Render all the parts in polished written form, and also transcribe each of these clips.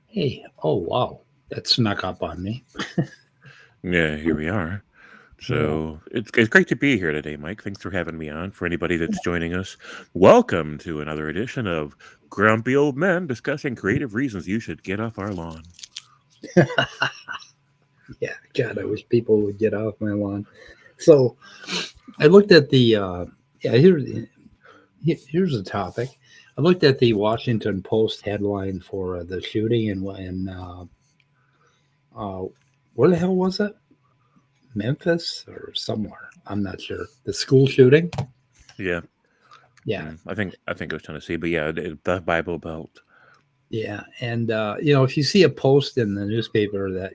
Hey, oh wow, that snuck up on me. Yeah, here we are. Yeah. So it's great to be here today, Mike. Thanks for having me on. For anybody that's joining us, welcome to another edition of Grumpy Old Men discussing creative reasons you should get off our lawn. Yeah, God, I wish people would get off my lawn. So I looked at the yeah. Here's a topic. I looked at the Washington Post headline for the shooting uh, where the hell was it? Memphis or somewhere? I'm not sure. The school shooting. Yeah, Yeah, I think it was Tennessee, but yeah, the Bible Belt. yeah. And if you see a post in the newspaper that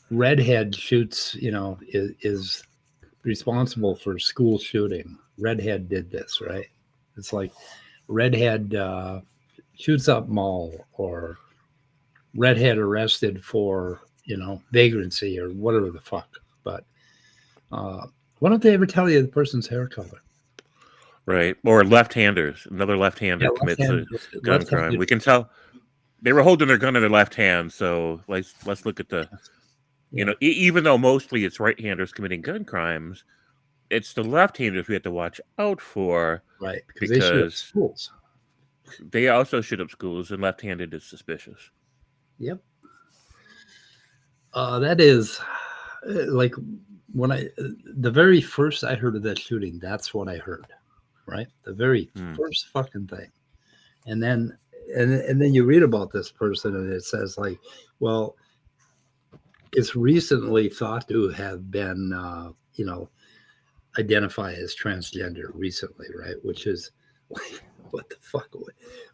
redhead shoots, is responsible for school shooting. Redhead did this, right? It's like redhead shoots up mall, or redhead arrested for vagrancy or whatever the fuck. But uh, why don't they ever tell you the person's hair color? Right, or left-handers. Another Yeah, left-hander left commits hand, a gun left crime. handed. We can tell they were holding their gun in their left hand. So let's look at the Yeah, even though mostly it's right-handers committing gun crimes, it's the left-handers we have to watch out for right. Because they shoot up because schools. they also shoot up schools, and left-handed is suspicious. Yep. That is like when the very first I heard of that shooting, that's what I heard, right? The very Hmm. first fucking thing. And then and then you read about this person and it says like, well, it's recently thought to have been identified as transgender recently, right? Which is like, what the fuck?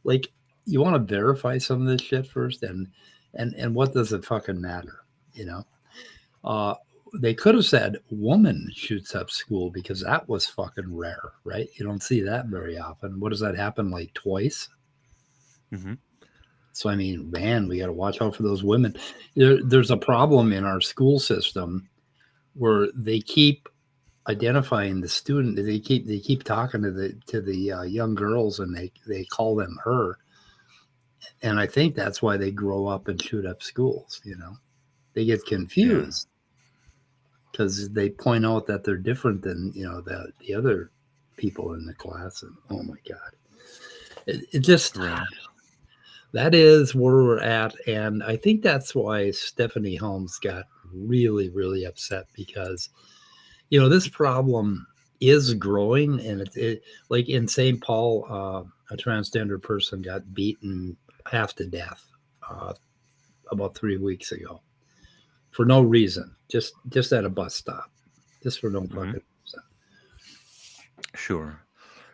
Like, you want to verify some of this shit first, and what does it fucking matter, you know? Uh, they could have said woman shoots up school because that was fucking rare, right? You don't see that very often. What does that happen like twice? Hmm. So I mean, man, we got to watch out for those women. There's a problem in our school system where they keep identifying the student. They keep talking to the young girls, and they call them her. And I think that's why they grow up and shoot up schools. They get Yeah. confused because they point out that they're different than the other people in the class. And oh my god, it just Right. that is where we're at. And I think that's why Stephanie Holmes got really, really upset because, this problem is growing. And like in St. Paul, a transgender person got beaten half to death uh, about 3 weeks ago for no reason, just at a bus stop, just for no Hmm. fucking reason. Sure.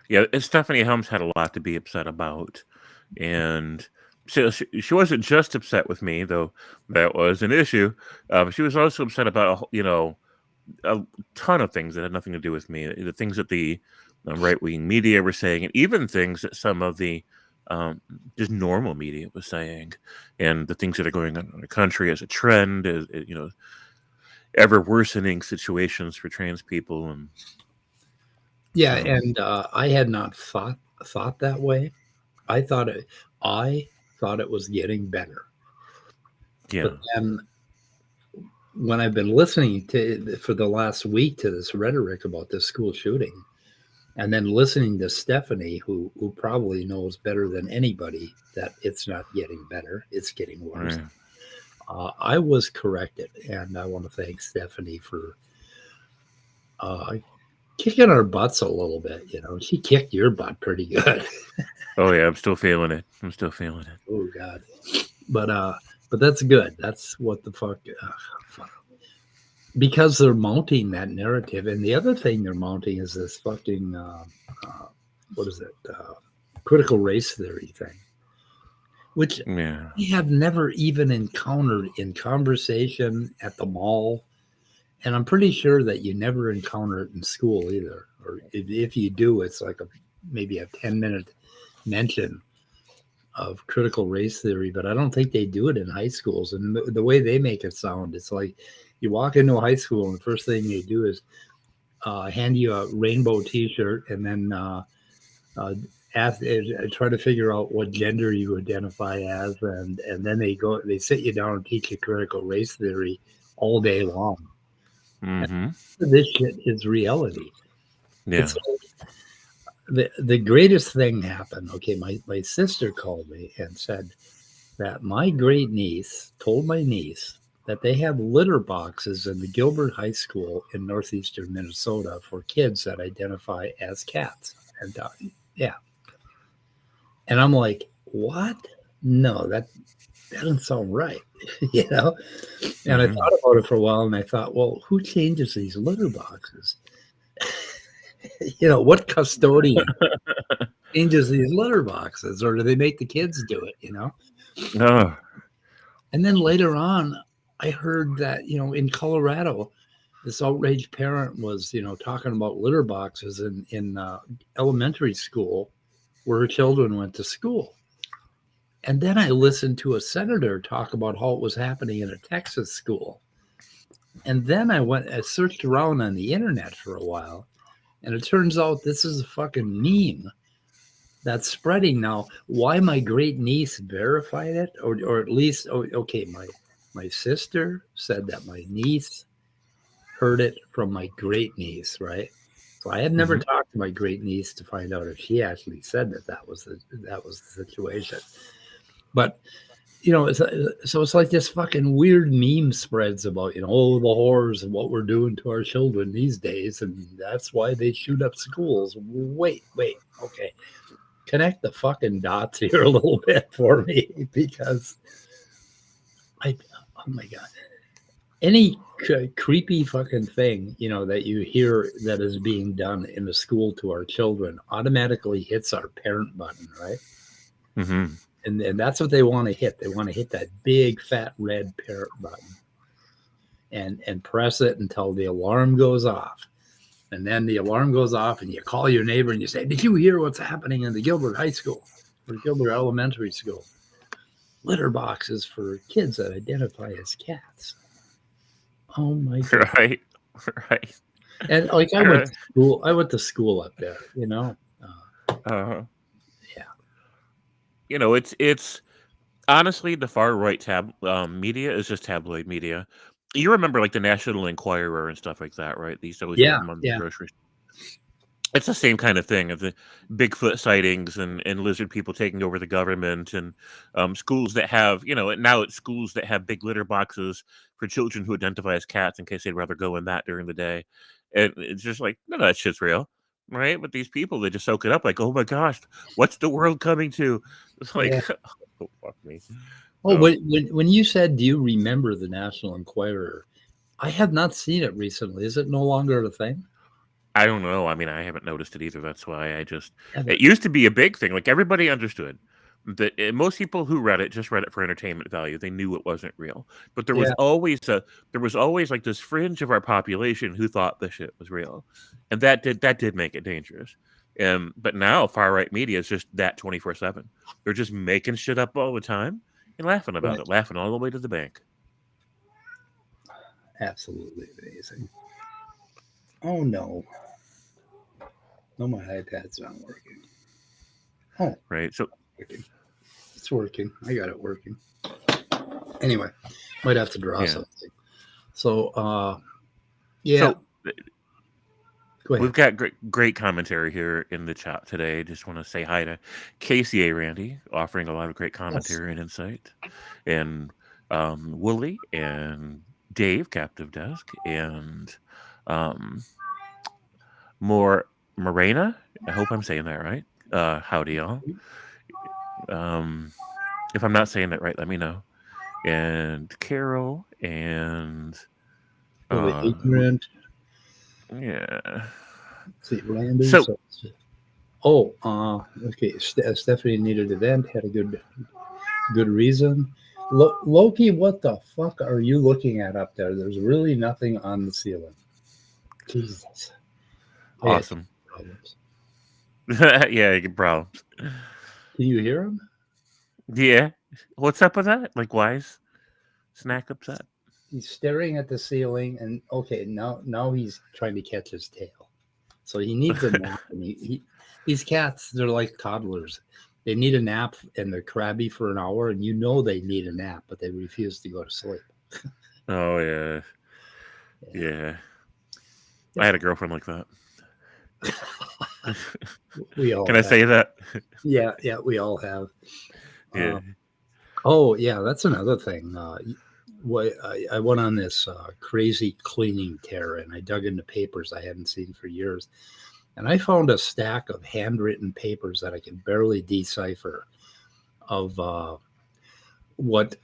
Yeah, Stephanie Helms had a lot to be upset about, and she wasn't just upset with me, though that was an issue. She was also upset about a ton of things that had nothing to do with me. The things that the right wing media were saying, and even things that some of the um, just normal media was saying, and the things that are going on in the country as a trend, as ever worsening situations for trans people, and Yeah, so and I had not thought that way. I thought it. I thought it was getting better, yeah. but then when I've been listening to for the last week to this rhetoric about this school shooting, and then listening to Stephanie, who probably knows better than anybody that it's not getting better, it's getting worse. Right. I was corrected, and I want to thank Stephanie for uh, kicking our butts a little bit. She kicked your butt pretty good. Oh yeah, I'm still feeling it. I'm still feeling it. Oh God, but that's good. That's what the fuck. Fuck. because they're mounting that narrative. And the other thing they're mounting is this fucking what is it? Critical race theory thing, which Yeah. we have never even encountered in conversation at the mall. And I'm pretty sure that you never encounter it in school either. Or if you do, it's like maybe a 10-minute mention of critical race theory, but I don't think they do it in high schools. And the way they make it sound, it's like you walk into a high school and the first thing they do is hand you a rainbow T-shirt and then uh, try to figure out what gender you identify as, and then they sit you down and teach you critical race theory all day long. And Mm-hmm. this shit is reality. Yeah. It's the greatest thing happened. Okay, my sister called me and said that my great niece told my niece that they have litter boxes in the Gilbert High School in northeastern Minnesota for kids that identify as cats. And yeah, and I'm like, what? No, that doesn't sound right, you know. And I Mm-hmm. thought about it for a while, and I thought, well, who changes these litter boxes? What custodian changes these litter boxes, or do they make the kids do it? Oh. And then later on, I heard that, in Colorado, this outraged parent was, talking about litter boxes in elementary school where her children went to school. And then I listened to a senator talk about how it was happening in a Texas school. And then I searched around on the internet for a while, and it turns out this is a fucking meme that's spreading now. Why my great niece verified it, or at least, okay, my sister said that my niece heard it from my great niece, right? So I had never Mm-hmm. talked to my great niece to find out if she actually said that was the situation. But so it's like this fucking weird meme spreads about oh, the horrors of what we're doing to our children these days, and that's why they shoot up schools. Wait, okay, connect the fucking dots here a little bit for me because I oh my god, any creepy fucking thing that you hear that is being done in the school to our children automatically hits our parent button, right? Mm-hmm. And that's what they want to hit. They want to hit that big fat red parent button and press it until the alarm goes off. And then the alarm goes off, and you call your neighbor and you say, "Did you hear what's happening in the Gilbert High School or Gilbert Elementary School? Litter boxes for kids that identify as cats." Oh my god! Right. Right. And like I went Right. to school, I went to school up there. Uh, Yeah, it's honestly the far right media is just tabloid media. You remember like the National Enquirer and stuff like that, right? They used to always put yeah, them on the yeah, grocery. It's the same kind of thing of the Bigfoot sightings and lizard people taking over the government and schools that have, and now it's schools that have big litter boxes for children who identify as cats in case they'd rather go in that during the day. And it's just like, none of that shit's real, right? But these people, they just soak it up like, oh my gosh, what's the world coming to? It's like, yeah. oh, fuck me. Oh, So when you said, "Do you remember the National Enquirer?" I have not seen it recently. Is it no longer a thing? I don't know. I mean, I haven't noticed it either. That's why Yeah, it used to be a big thing. Like everybody understood that most people who read it just read it for entertainment value. They knew it wasn't real. But yeah, there was always like this fringe of our population who thought the shit was real. And that did make it dangerous. But now far right media is just that 24/7. They're just making shit up all the time and laughing about right. it, laughing all the way to the bank. Absolutely amazing. Oh no, no, my iPad's not working. Oh, Right. So working. It's working. I got it working. Anyway, might have to draw yeah. something. So, yeah, So go ahead. we've got great commentary here in the chat today. Just want to say hi to Casey A. Randy, offering a lot of great Yes. commentary and insight, and Wooly and Dave, Captive Desk, and um, more Morena. I hope I'm saying that right. Howdy, y'all. Um, if I'm not saying that right, let me know. And Carol and So the Uh, ignorant, yeah. see, Randy. So So, oh, okay. Stephanie needed a vent. Had a good reason. Loki, what the fuck are you looking at up there? There's really nothing on the ceiling. Jesus, I got awesome. problems. Yeah, you get problems. Can you hear him? Yeah. What's up with that? Like, why is Snack upset? He's staring at the ceiling, and okay, now he's trying to catch his tail. So he needs a nap. And these cats, they're like toddlers. They need a nap, and they're crabby for an hour, and you know they need a nap, but they refuse to go to sleep. Oh yeah, Yeah, yeah. I yeah. had a girlfriend like that. We all Can I have. say that? Yeah, yeah, we all have. Yeah. Uh, oh, yeah, that's another thing. What I went on this crazy cleaning tear, and I dug into papers I hadn't seen for years, and I found a stack of handwritten papers that I could barely decipher of what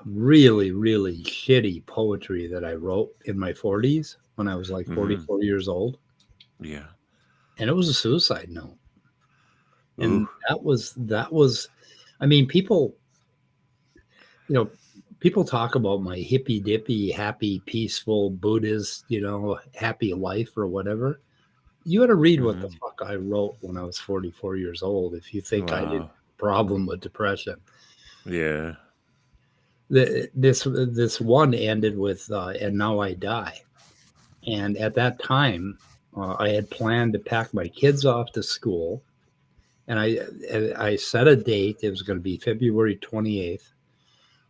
really, really shitty poetry that I wrote in my 40s when I was like Mm-hmm. 44 years old. Yeah. And it was a suicide note. Ooh. And that was, I mean, you know, people talk about my hippy dippy, happy, peaceful Buddhist, happy life or whatever. You got to read what the Mm-hmm. fuck I wrote when I was 44 years old if you think I didn't Wow. have a problem with depression. Yeah. This one ended with "and now I die," and at that time, I had planned to pack my kids off to school, and I set a date. It was going to be February 28th.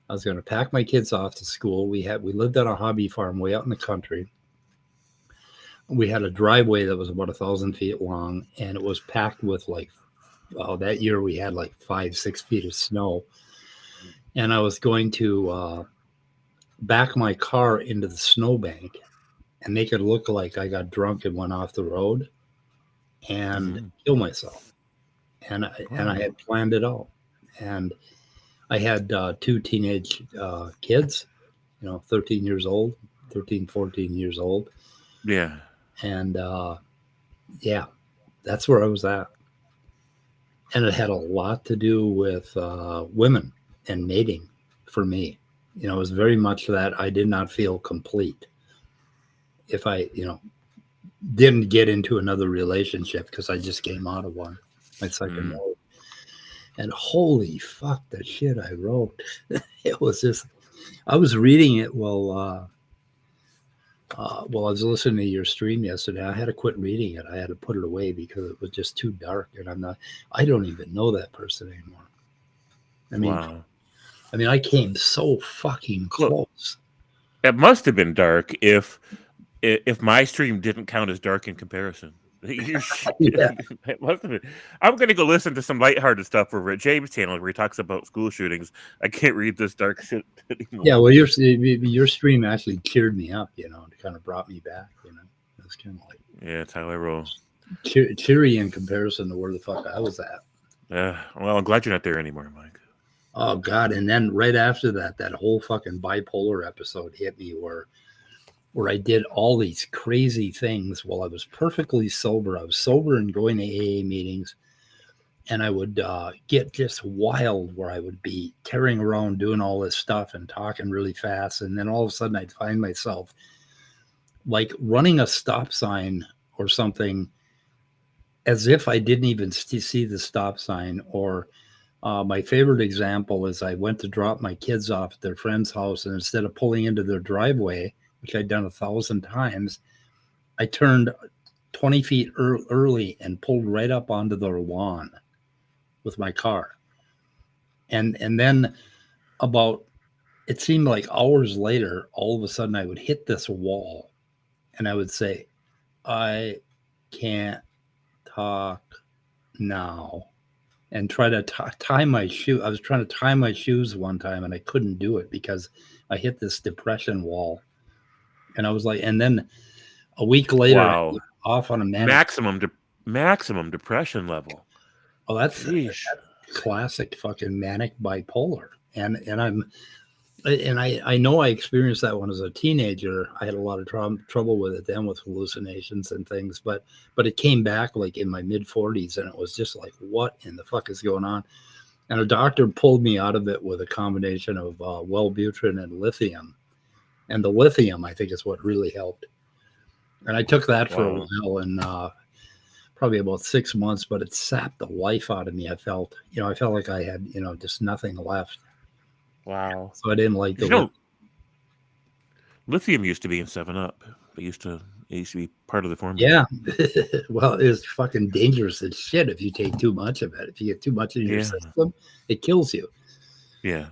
I was going to pack my kids off to school. We lived on a hobby farm way out in the country. We had a driveway that was about 1,000 feet long, and it was packed with like, that year we had like 5, 6 feet of snow. And I was going to back my car into the snowbank and make it look like I got drunk and went off the road and Mm-hmm. kill myself. And I Wow. had planned it all. And I had two teenage kids, 13 years old, 13, 14 years old. Yeah. And yeah, that's where I was at. And it had a lot to do with women and mating for me. It was very much that I did not feel complete if I, didn't get into another relationship because I just came out of one, my second Mm. marriage. And holy fuck, the shit I wrote. It was just, I was reading it while I was listening to your stream yesterday. I had to quit reading it. I had to put it away because it was just too dark. And I don't even know that person anymore. I mean, Wow. I came so fucking Well, close. it must have been dark if my stream didn't count as dark in comparison. Yeah. It must have been. I'm gonna go listen to some lighthearted stuff over at James' channel where he talks about school shootings. I can't read this dark shit Yeah. anymore. Well, your stream actually cheered me up, it kind of brought me back, It was kind of like Yeah, that's how I roll. cheery in comparison to where the fuck I was at. Well, I'm glad you're not there anymore, Mike. Oh God! And then right after that, that whole fucking bipolar episode hit me, where I did all these crazy things while I was perfectly sober. I was sober and going to AA meetings, and I would get just wild, where I would be tearing around doing all this stuff and talking really fast, and then all of a sudden I'd find myself like running a stop sign or something as if I didn't even see the stop sign. Or my favorite example is I went to drop my kids off at their friend's house, and instead of pulling into their driveway, which I'd done 1,000 times, I turned 20 feet early and pulled right up onto their lawn with my car. And then about, it seemed like hours later, all of a sudden I would hit this wall and I would say, I can't talk now, and try to tie my shoe. I was trying to tie my shoes one time and I couldn't do it because I hit this depression wall. And I was like, and then a week later, I Wow, was off on a manic. maximum maximum depression level. Oh, that's Sheesh. classic fucking manic bipolar. And I'm And I know I experienced that when I was a teenager. I had a lot of trouble with it then, with hallucinations and things, but it came back like in my mid 40s, and it was just like, what in the fuck is going on? And a doctor pulled me out of it with a combination of Wellbutrin and lithium. And the lithium, I think, is what really helped. And I took that for a Wow. while, and probably about 6 months, but it sapped the life out of me. I felt like I had, just nothing left. Wow. So I didn't like the You know, lithium used to be in 7 Up. It used to be part of the formula. Yeah. Well, it's fucking dangerous as shit if you take too much of it. If you get too much in your Yeah. system, it kills you. Yeah.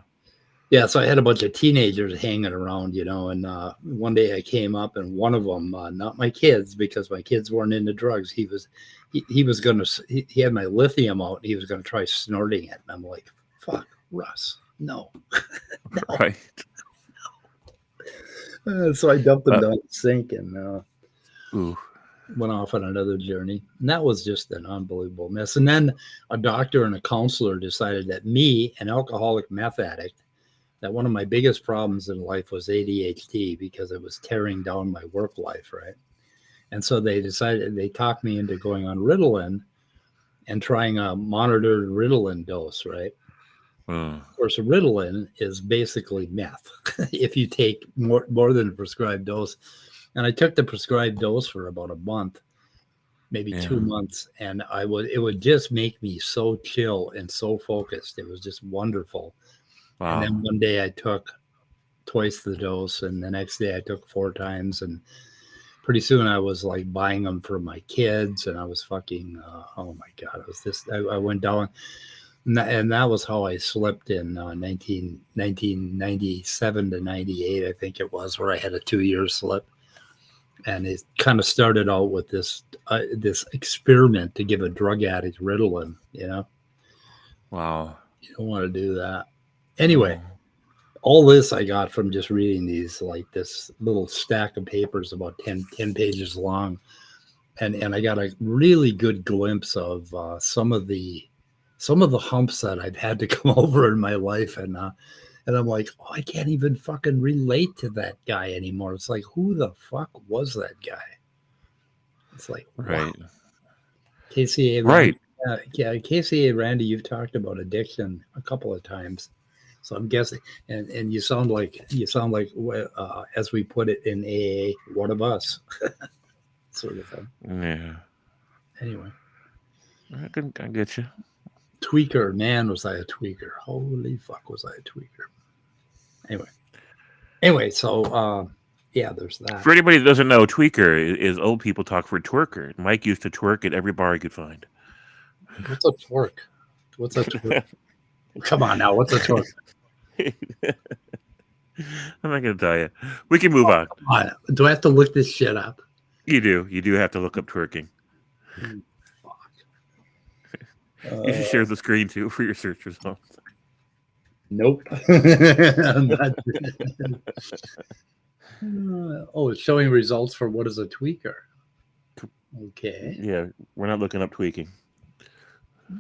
Yeah, so I had a bunch of teenagers hanging around, and one day I came up, and one of them, not my kids, because my kids weren't into drugs. He was gonna, he had my lithium out. And he was gonna try snorting it, and I'm like, "Fuck, Russ, no, no." Right. So I dumped him Uh, down the sink and ooh. went off on another journey. And that was just an unbelievable mess. And then a doctor and a counselor decided that me, an alcoholic meth addict, that one of my biggest problems in life was ADHD, because it was tearing down my work life, right? And so they talked me into going on Ritalin and trying a monitored Ritalin dose, right? Uh, Of course, Ritalin is basically meth if you take more than a prescribed dose. And I took the prescribed dose for about a month, maybe yeah. 2 months, and it would just make me so chill and so focused. It was just wonderful. And then Wow. one day I took twice the dose, and the next day I took 4 times, and pretty soon I was like buying them for my kids, and I was fucking oh my god, it was this. I went down, and that was how I slipped in 1997 to 98, I think it was, where I had a 2 year slip. And it kind of started out with this experiment to give a drug addict Ritalin. Wow. You don't want to do that. Anyway, No. all this I got from just reading these, like this little stack of papers about 10 pages long, and I got a really good glimpse of some of the humps that I've had to come over in my life, and I'm like, oh, I can't even fucking relate to that guy anymore. It's like, who the fuck was that guy? It's like, wow. Right. KCA Randy, Right. yeah, KCA Randy, you've talked about addiction a couple of times, so I'm guessing, and you sound like as we put it in AA, one of us, sort of thing. Yeah. Anyway, I get you. tweaker, man, was I a tweaker? Holy fuck, was I a tweaker? Anyway, so yeah, there's that. For anybody that doesn't know, tweaker is old people talk for twerker. Mike used to twerk at every bar he could find. What's a twerk? What's a twerk? Come on now, what's a twerk? I'm not going to tell you. We can move on. Come on, do I have to look this shit up? You do. You do have to look up twerking. Fuck. You should share the screen too for your search results. Nope. I'm not oh, it's showing results for what is a tweaker. Okay. Yeah, we're not looking up tweaking.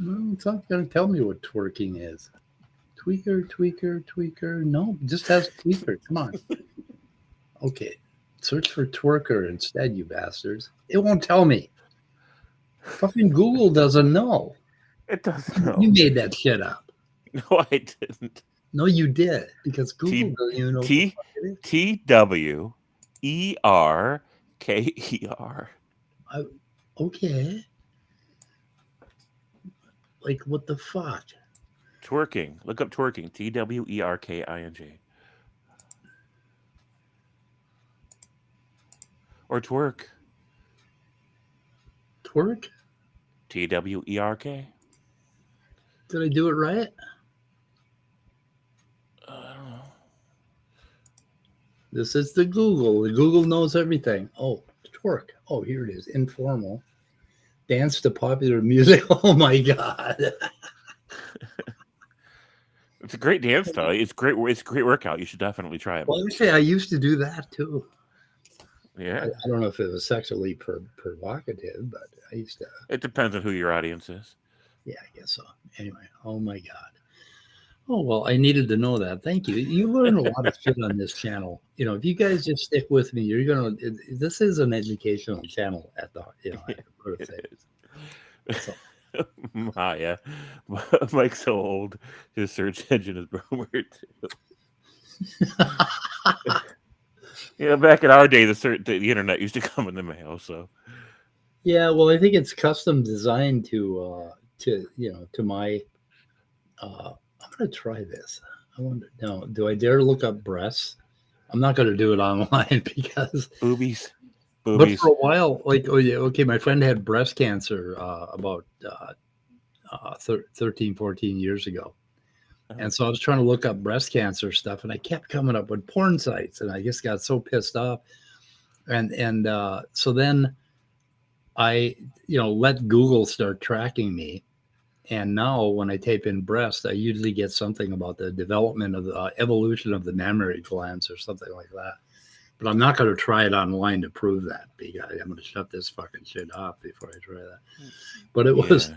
Well, it's not going to tell me what twerking is. Tweaker. No, it just has tweaker. Come on. Okay. Search for twerker instead, you bastards. It won't tell me. Fucking Google doesn't know. It doesn't know. You made that shit up. No, I didn't. No, you did. Because Google doesn't even know what the fuck it is. TWERKER. Okay. Like, what the fuck? Twerking. Look up twerking. TWERKING. Or twerk. Twerk? TWERK. Did I do it right? I don't know. This is the Google. The Google knows everything. Oh, twerk. Oh, here it is. Informal. Dance to popular music. Oh my god. It's a great dance style. It's great. It's a great workout. You should definitely try it. Well, actually, I used to do that too. Yeah. I don't know if it was sexually provocative, but I used to. It depends on who your audience is. Yeah, I guess so. Anyway, oh my god. Oh, well, I needed to know that. Thank you. You learn a lot of shit on this channel. If you guys just stick with me, you're gonna. This is an educational channel at the. I Yeah, sort of it thing. is. So Maya. Mike's so old, his search engine is Bromer too. Back in our day, the internet used to come in the mail. So, yeah, well, I think it's custom designed to my. I'm gonna try this. I wonder. Now, do I dare look up breasts? I'm not gonna do it online because. boobies, But for boobies. a while, like, oh yeah, okay, my friend had breast cancer about 13, 14 years ago. Oh, And so I was trying to look up breast cancer stuff, and I kept coming up with porn sites, and I just got so pissed off. And so then I, let Google start tracking me. And now when I type in breast, I usually get something about the development of the evolution of the mammary glands or something like that. But I'm not going to try it online to prove that because I'm going to shut this fucking shit off before I try that. But it was,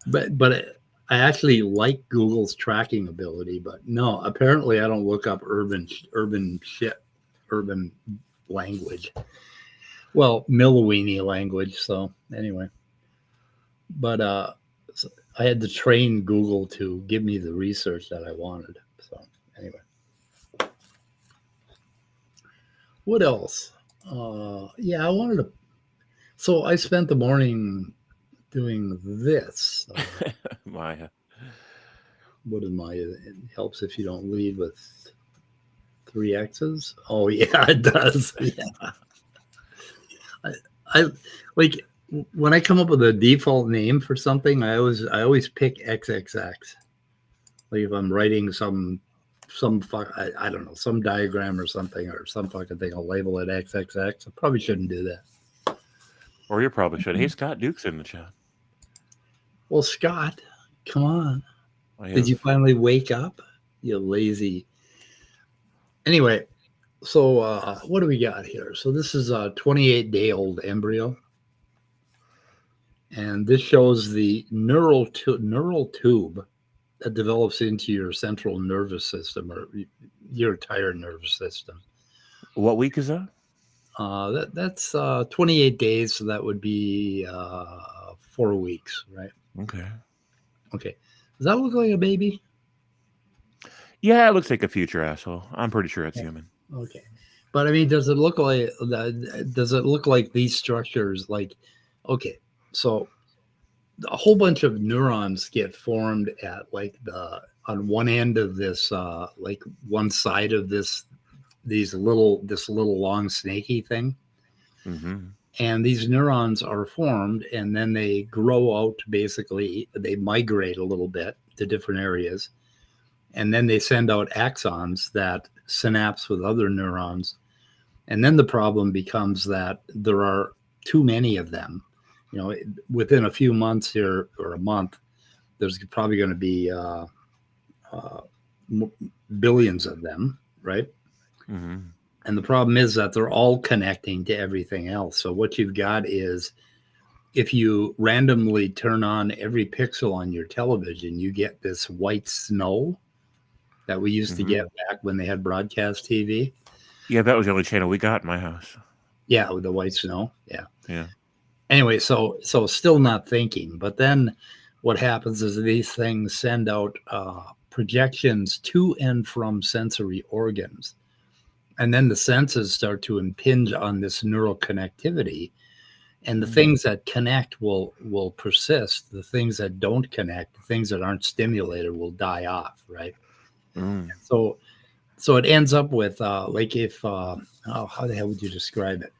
yeah. I actually like Google's tracking ability, but no, apparently I don't look up urban shit, urban language. Well, Milliweenie language. So anyway, but so I had to train Google to give me the research that I wanted. So anyway, what else? Yeah, I wanted to. So I spent the morning doing this. Maya. What am I? It helps if you don't lead with three X's. Oh yeah, it does. Yeah, I, I like when I come up with a default name for something. I always pick XXX. Like if I'm writing I don't know, some diagram or something or some fucking thing, I'll label it XXX. I probably shouldn't do that. Or you probably should. Hey, Scott Duke's in the chat. Well, Scott, come on. I Did have. you finally wake up? You lazy. Anyway, so what do we got here? So this is a 28-day-old embryo, and this shows the neural tube that develops into your central nervous system or your entire nervous system. What week is that? That's 28 days, so that would be 4 weeks, right? Okay. Okay. Does that look like a baby? Yeah, it looks like a future asshole. I'm pretty sure it's Yeah. human. Okay. But I mean, does it look like these structures like okay, so a whole bunch of neurons get formed at like the on one end of this like one side of this little long snaky thing, Mm-hmm. and these neurons are formed and then they grow out, basically they migrate a little bit to different areas, and then they send out axons that synapse with other neurons, and then the problem becomes that there are too many of them. Within a few months here or a month, there's probably going to be uh, billions of them, right? Mm-hmm. And the problem is that they're all connecting to everything else. So what you've got is if you randomly turn on every pixel on your television, you get this white snow that we used to Mm-hmm. get back when they had broadcast TV. Yeah, that was the only channel we got in my house. Yeah, with the white snow. Yeah. Yeah. Anyway, so still not thinking. But then what happens is these things send out projections to and from sensory organs. And then the senses start to impinge on this neural connectivity. And the Mm. things that connect will persist. The things that don't connect, the things that aren't stimulated will die off, right? Mm. So so it ends up with like if oh, how the hell would you describe it?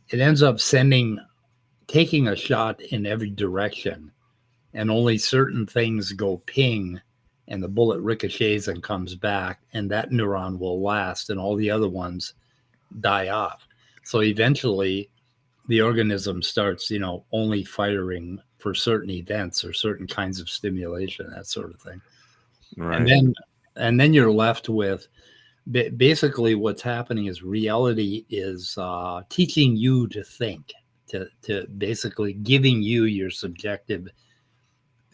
It ends up taking a shot in every direction, and only certain things go ping, and the bullet ricochets and comes back, and that neuron will last, and all the other ones die off. So eventually, the organism starts, only firing for certain events or certain kinds of stimulation, that sort of thing, and Right. then you're left with basically what's happening is reality is teaching you to think, to basically giving you your subjective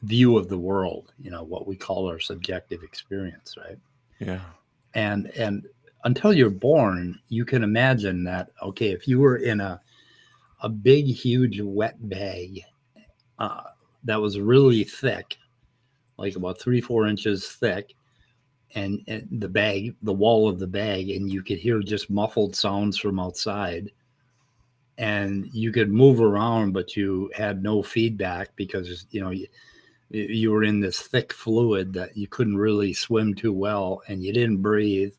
view of the world, what we call our subjective experience, right? Yeah. And until you're born, you can imagine that, okay, if you were in a big, huge wet bag uh, that was really thick, like about 3, 4 inches thick, and the wall of the bag, and you could hear just muffled sounds from outside, and you could move around, but you had no feedback because you were in this thick fluid that you couldn't really swim too well, and you didn't breathe.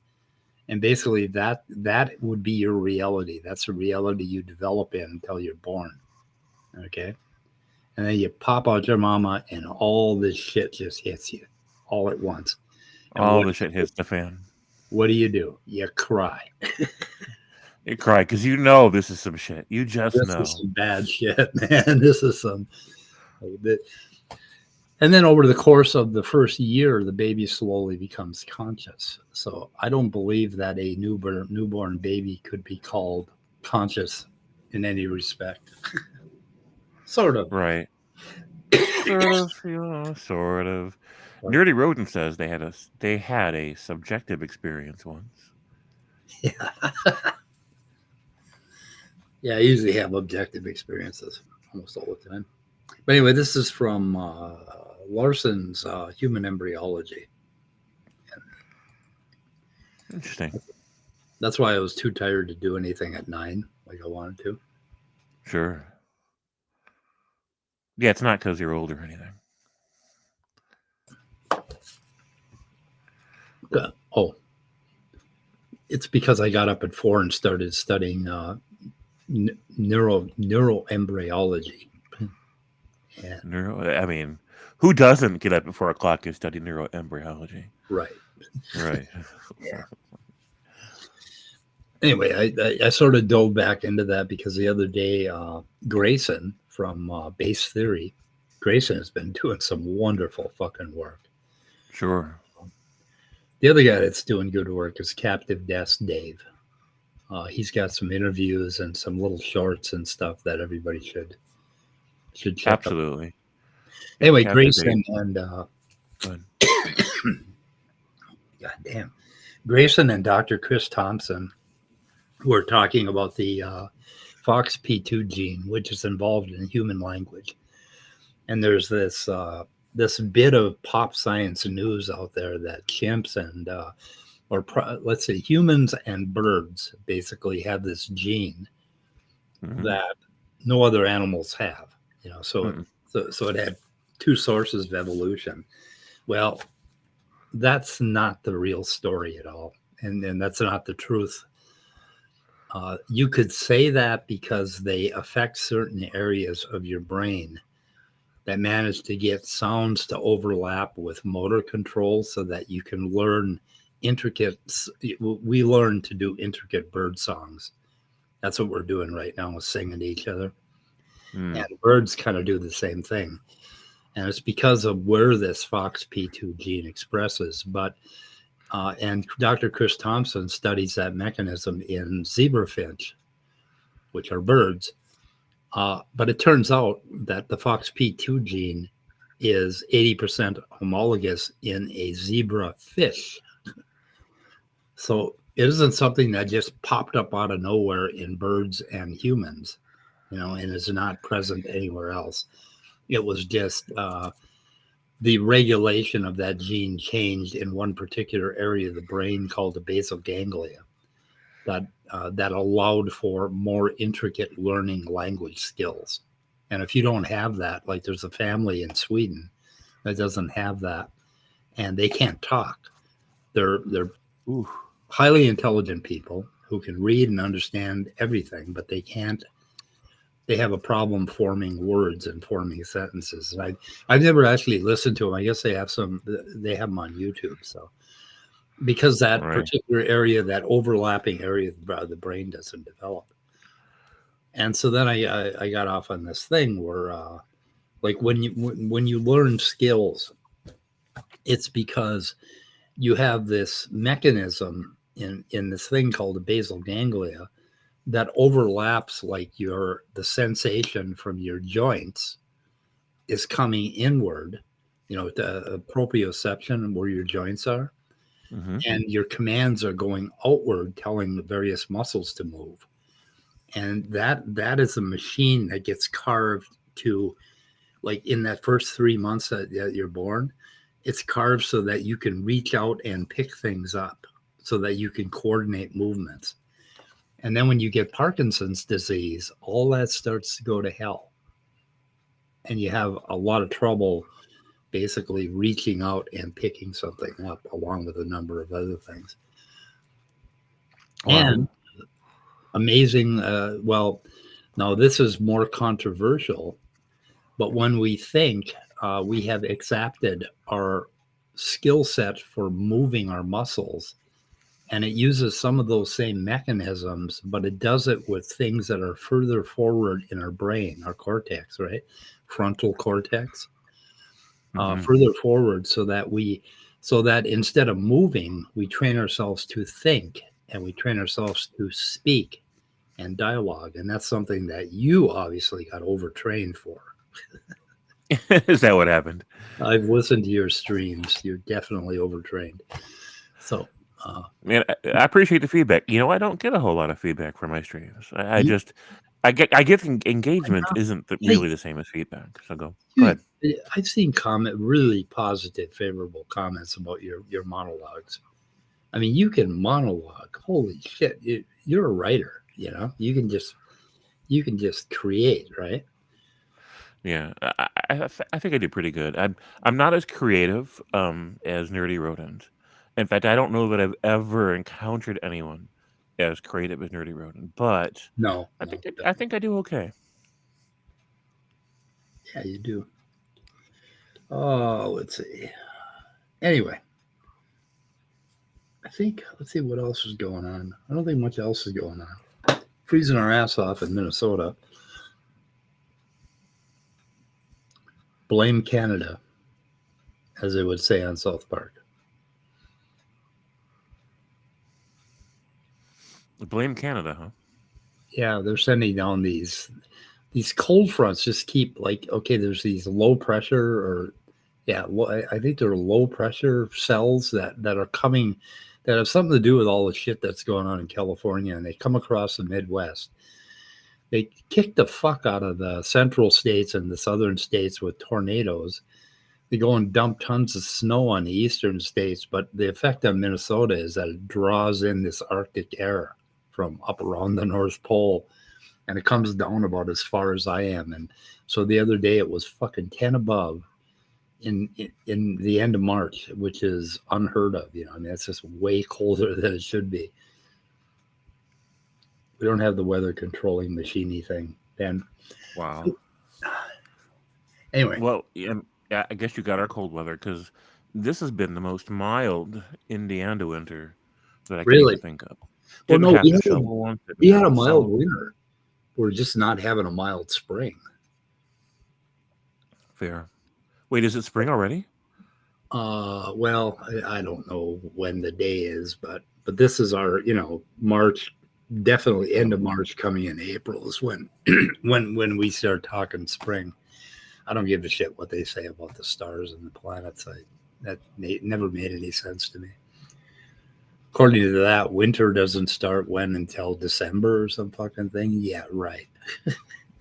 And basically, that would be your reality. That's the reality you develop in until you're born. Okay. And then you pop out your mama, and all this shit just hits you all at once. And All the shit hits the fan. what do? You cry. You cry because you know this is some shit. You just This is know. some bad shit, man. This is some. And then over the course of the first year, the baby slowly becomes conscious. So I don't believe that a newborn baby could be called conscious in any respect. Sort of. Right. Sort of, sort of. Nerdy Rodent says they had a subjective experience once. Yeah. Yeah, I usually have objective experiences almost all the time. But anyway, this is from Larson's Human Embryology. Interesting. That's why I was too tired to do anything at 9 like I wanted to. Sure. Yeah, it's not because you're old or anything. Oh, it's because I got up at 4 and started studying neuroembryology. Yeah. I mean, who doesn't get up at 4 o'clock to study neuroembryology? Right. Right. Yeah. Anyway, I sort of dove back into that because the other day, Grayson from Base Theory, Grayson has been doing some wonderful fucking work. Sure. The other guy that's doing good work is Captive Desk Dave. He's got some interviews and some little shorts and stuff that everybody should check Absolutely. out. Anyway, Captive Grayson and God damn, Grayson and Dr. Chris Thompson were talking about the FOXP2 gene, which is involved in human language. And there's this bit of pop science news out there that chimps and let's say humans and birds basically have this gene that no other animals have. So it had 2 sources of evolution. Well, that's not the real story at all, and that's not the truth. You could say that because they affect certain areas of your brain that manage to get sounds to overlap with motor control so that you can learn we learn to do intricate bird songs. That's what we're doing right now, is singing to each other. And birds kind of do the same thing. And it's because of where this FOXP2 gene expresses. And Dr. Chris Thompson studies that mechanism in zebrafinch, which are birds. But it turns out that the FOXP2 gene is 80% homologous in a zebra fish. So it isn't something that just popped up out of nowhere in birds and humans, and is not present anywhere else. It was just the regulation of that gene changed in one particular area of the brain called the basal ganglia that allowed for more intricate learning language skills. And if you don't have that, like there's a family in Sweden that doesn't have that, and they can't talk. They're highly intelligent people who can read and understand everything, but they can't. They have a problem forming words and forming sentences. And I've never actually listened to them. I guess they have some. They have them on YouTube. So because that particular area, that overlapping area of the brain doesn't develop. And so then I got off on this thing where, like when you learn skills, it's because you have this mechanism in this thing called the basal ganglia that overlaps, like the sensation from your joints is coming inward, the proprioception where your joints are, Hmm. and your commands are going outward, telling the various muscles to move. And that is a machine that gets carved to, like, in that first 3 months that you're born, it's carved so that you can reach out and pick things up, so that you can coordinate movements. And then when you get Parkinson's disease, all that starts to go to hell, and you have a lot of trouble basically reaching out and picking something up, along with a number of other things. Wow. And amazing, well, now this is more controversial, but when we think we have exacted our skill set for moving our muscles, and it uses some of those same mechanisms, but it does it with things that are further forward in our brain, our cortex, right? Frontal cortex, Hmm. further forward, so that instead of moving, we train ourselves to think, and we train ourselves to speak and dialogue. And that's something that you obviously got overtrained for. Is that what happened? I've listened to your streams. You're definitely overtrained. So, uh, Man, I appreciate the feedback. I don't get a whole lot of feedback from my streams. I you, just I get engagement isn't hey, really the same as feedback. So go you, ahead. I've seen really positive, favorable comments about your monologues. I mean, you can monologue. Holy shit! You're a writer. You can just create, right? Yeah, I think I do pretty good. I'm not as creative as Nerdy Rodent. In fact, I don't know that I've ever encountered anyone as creative as Nerdy Rodent, but No, I no, think I think I do okay. yeah, you do. Oh, let's see. Anyway, let's see what else is going on. I don't think much else is going on. Freezing our ass off in Minnesota. Blame Canada, as they would say on South Park. Blame Canada, huh? Yeah, they're sending down these cold fronts. Just keep, like, okay, there's these low pressure, or yeah, I think they're low pressure cells that are coming, that have something to do with all the shit that's going on in California, and they come across the Midwest. They kick the fuck out of the central states and the southern states with tornadoes. They go and dump tons of snow on the eastern states, but the effect on Minnesota is that it draws in this Arctic air from up around the North Pole, and it comes down about as far as I am. And so the other day it was fucking 10 above in the end of March, which is unheard of. I mean, it's just way colder than it should be. We don't have the weather controlling machiney thing. And Wow. anyway, Well, yeah, I guess you got our cold weather because this has been the most mild Indiana winter that I can even really, think of. well, Didn't no, have to shovel one. we Didn't had have a to mild sell. winter. We're just not having a mild spring. Fair. Wait, is it spring already? Well, I don't know when the day is, but this is our, March, definitely end of March, coming in April is when when we start talking spring. I don't give a shit what they say about the stars and the planets. That never made any sense to me. According to that, winter doesn't start until December or some fucking thing. Yeah, right.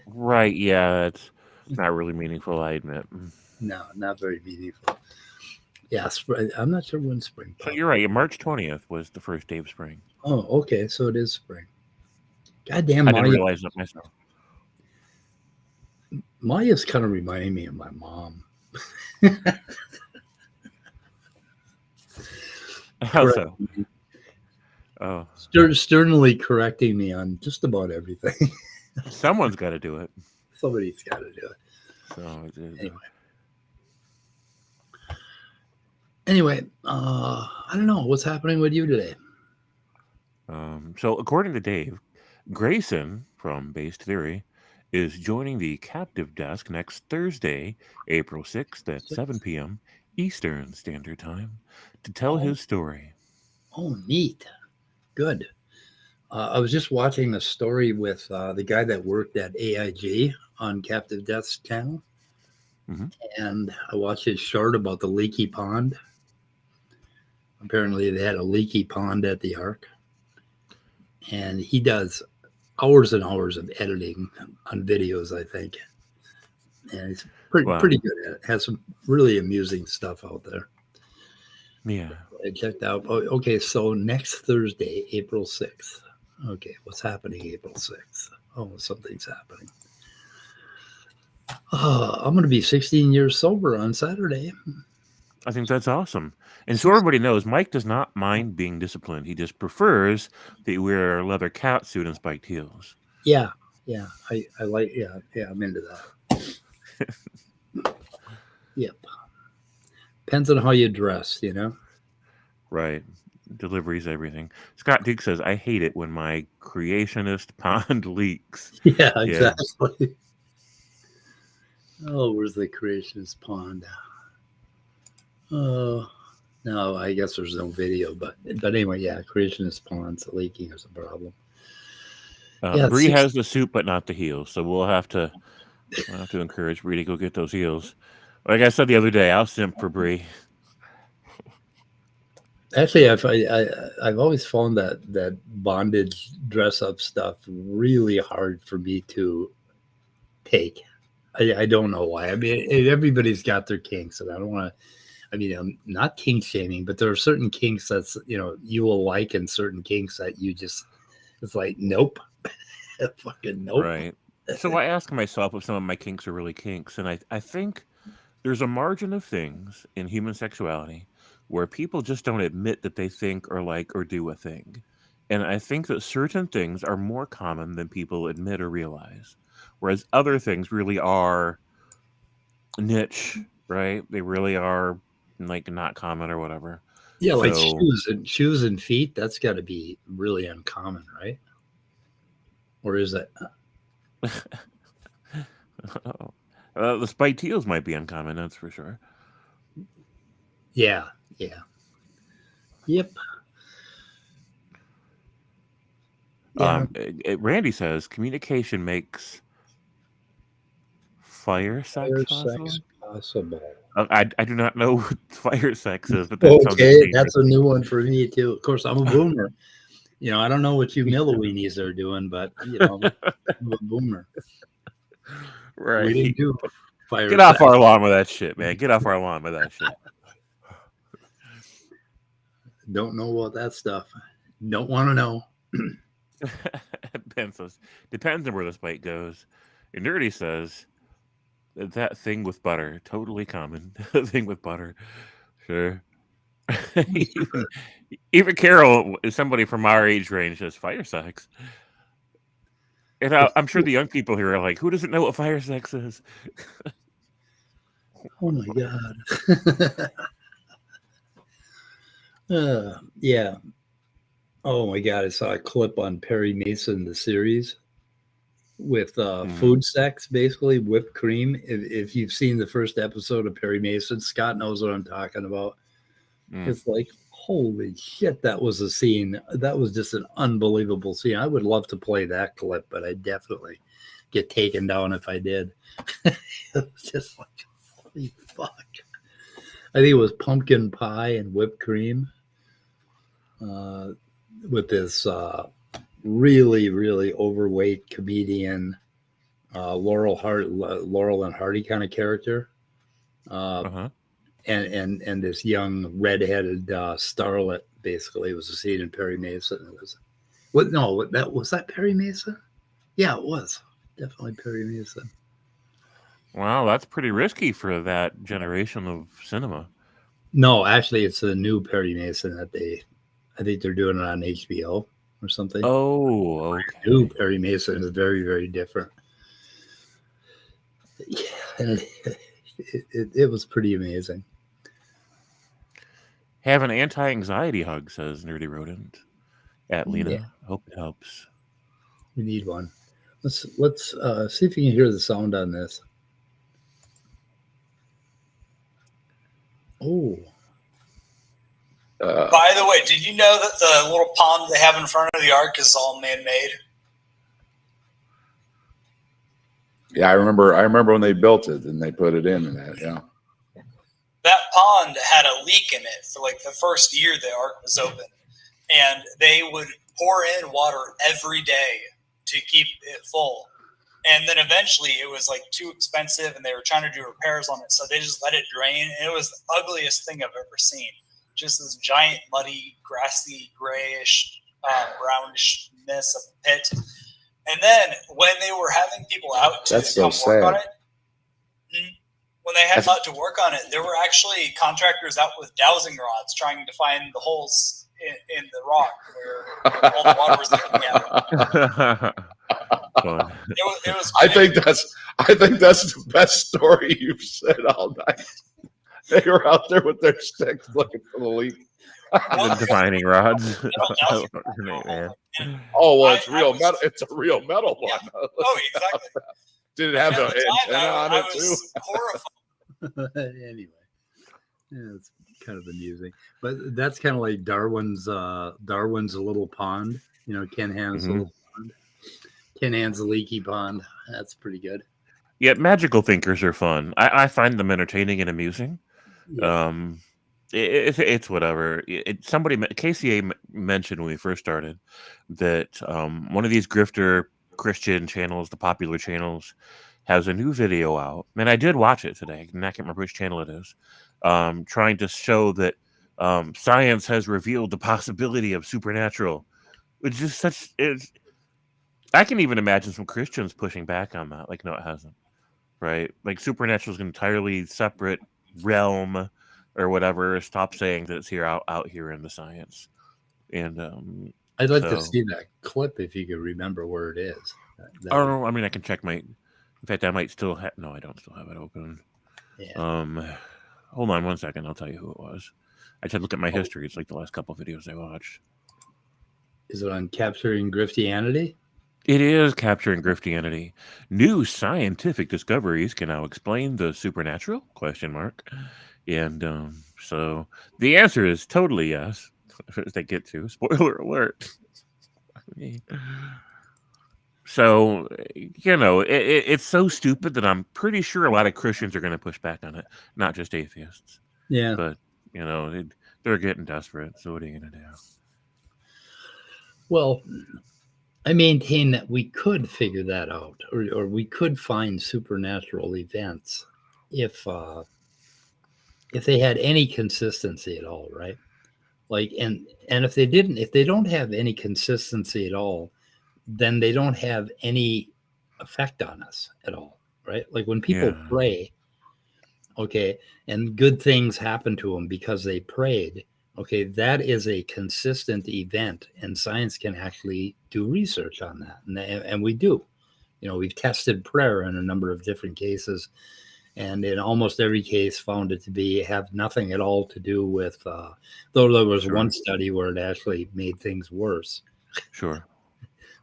Right. Yeah, it's not really meaningful. I admit. No, not very meaningful. Yeah, I'm not sure when spring So popped. you're right. March 20th was the first day of spring. Oh, okay, so it is spring. Goddamn, I didn't Maya. realize that myself. Maya's kind of reminding me of my mom. How Correct. so? Oh, Sternly correcting me on just about everything. someone's got to do it. Somebody's got to do it. So, Anyway, I don't know what's happening with you today. so according to Dave, Grayson from Base Theory is joining the captive desk next Thursday, April 6th at 7 p.m. Eastern Standard Time to tell Oh, his story. oh, neat. Good. I was just watching the story with the guy that worked at AIG on Captive Death's channel. Hmm. and I watched his short about the leaky pond. Apparently, they had a leaky pond at the Ark, and he does hours and hours of editing on videos, I think, and he's pretty Wow. good at it. Has some really amusing stuff out there. Yeah. I checked out. Oh, okay, so next Thursday, April 6th. Okay, what's happening April 6th? Oh, something's happening. I'm going to be 16 years sober on Saturday. I think that's awesome. And so everybody knows Mike does not mind being disciplined. He just prefers that you wear a leather cat suit and spiked heels. Yeah, yeah, I like, yeah, I'm into that. Yep. Depends on how you dress, you know? Right. Deliveries, everything. Scott Duke says, I hate it when my creationist pond leaks. Yeah, Yeah. exactly. Oh, where's the creationist pond? Oh, no, I guess there's no video, but anyway, yeah, creationist ponds leaking is a problem. Yeah, Bree has the suit, but not the heels. So we'll have to encourage Bree to go get those heels. Like I said the other day, I'll simp for Bree. actually, I've always found that bondage dress up stuff really hard for me to take. I don't know why. I mean, everybody's got their kinks, and I don't want to. I mean, I'm not kink shaming, but there are certain kinks that's you will like, and certain kinks that you just it's like nope, fucking nope. Right. So I ask myself if some of my kinks are really kinks. And I think there's a margin of things in human sexuality where people just don't admit that they think or like or do a thing. And I think that certain things are more common than people admit or realize, whereas other things really are niche, right? They really are like not common or whatever. Yeah, like So, shoes and feet. That's got to be really uncommon, right? Or is it? the spiked heels might be uncommon, that's for sure. Yeah, yeah, yep, yeah. Randy says communication makes fire sex Fire possible. sex possible. I do not know what fire sex is, but that sounds Okay, dangerous. that's a new one for me too. Of course, I'm a boomer. I don't know what you milliweenies are doing, but I'm a boomer. We didn't Right. do fire Get off sex. our lawn with that shit, man. Get off our lawn with that shit. Don't know about that stuff. Don't want to know. Ben says, depends on where this bite goes. And Nerdy says, that thing with butter, totally common. Thing with butter. Sure. even, even Carol, somebody from our age range, says fire sex. And I'm sure the young people here are like, who doesn't know what fire sex is? Oh my god. Yeah. Oh my god, I saw a clip on Perry Mason, the series, with Mm, food sex, basically whipped cream. If you've seen the first episode of Perry Mason, Scott knows what I'm talking about. mm. It's like, holy shit, that was a scene. That was just an unbelievable scene. I would love to play that clip, but I definitely get taken down if I did. It was just like, holy fuck. I think it was pumpkin pie and whipped cream uh, with this really, really overweight comedian, Laurel and Hardy kind of character. Uh, Uh-huh. and this young redheaded starlet. Basically, it was a scene in Perry Mason. It was what? No, that was that Perry Mason. Yeah, it was definitely Perry Mason. Wow, that's pretty risky for that generation of cinema. No, actually, it's a new Perry Mason that I think they're doing it on HBO or something. Oh, New okay. Perry Mason is very, very different. Yeah, and it was pretty amazing. Have an anti-anxiety hug, says Nerdy Rodent at Yeah, Lena. Hope it helps. we need one. Let's see if you can hear the sound on this. Oh, By the way, did you know that the little pond they have in front of the ark is all man-made? Yeah, I remember when they built it and they put it in that. Yeah. That pond had a leak in it for like the first year the ark was open, and they would pour in water every day to keep it full. And then eventually it was like too expensive, and they were trying to do repairs on it, so they just let it drain. And it was the ugliest thing I've ever seen. Just this giant, muddy, grassy, grayish, brownishness of the pit. And then when they were having people out to come work on it, when they had out to work on it, there were actually contractors out with dowsing rods trying to find the holes in the rock where all the water was leaking out. It was I think that's the best story you've said all night. They were out there with their sticks looking for the leak. The defining rods. Oh well, it's real metal. It's a real metal one. Yeah. Oh, exactly. Did it have an antenna on it too? Horrified. Anyway, yeah, it's kind of amusing, but that's kind of like Darwin's little pond. You know, Ken Hand's little pond. Ken Hand's leaky pond. That's pretty good. Yeah, magical thinkers are fun. I find them entertaining and amusing. Yeah. It's whatever. Somebody, KCA mentioned when we first started that one of these grifter Christian channels, the popular channels, has a new video out, and I did watch it today, and I can't remember which channel it is, trying to show that science has revealed the possibility of supernatural, which is such. I can even imagine some Christians pushing back on that, like, no, it hasn't, right? Like, supernatural is an entirely separate realm or whatever. Stop saying that it's here out here in the science. And I'd like to see that clip if you could remember where it is. I mean, I can check my. In fact, I might still have. No, I don't still have it open. Yeah. Hold on 1 second. I'll tell you who it was. I should look at my history. It's like the last couple of videos I watched. Is it on Capturing Griftianity? It is Capturing Griftianity. New scientific discoveries can now explain the supernatural? ? And so the answer is totally yes. As they get to. Spoiler alert. So, you know, it's so stupid that I'm pretty sure a lot of Christians are going to push back on it, not just atheists. Yeah. But, you know, they're getting desperate. So what are you going to do? Well, I maintain that we could figure that out, or we could find supernatural events if they had any consistency at all, right? Like, and if they don't have any consistency at all, then they don't have any effect on us at all, right? Like when people pray, okay, and good things happen to them because they prayed, okay, that is a consistent event, and science can actually do research on that, and we do. You know, we've tested prayer in a number of different cases, and in almost every case found it to have nothing at all to do with, though there was one study where it actually made things worse. Sure.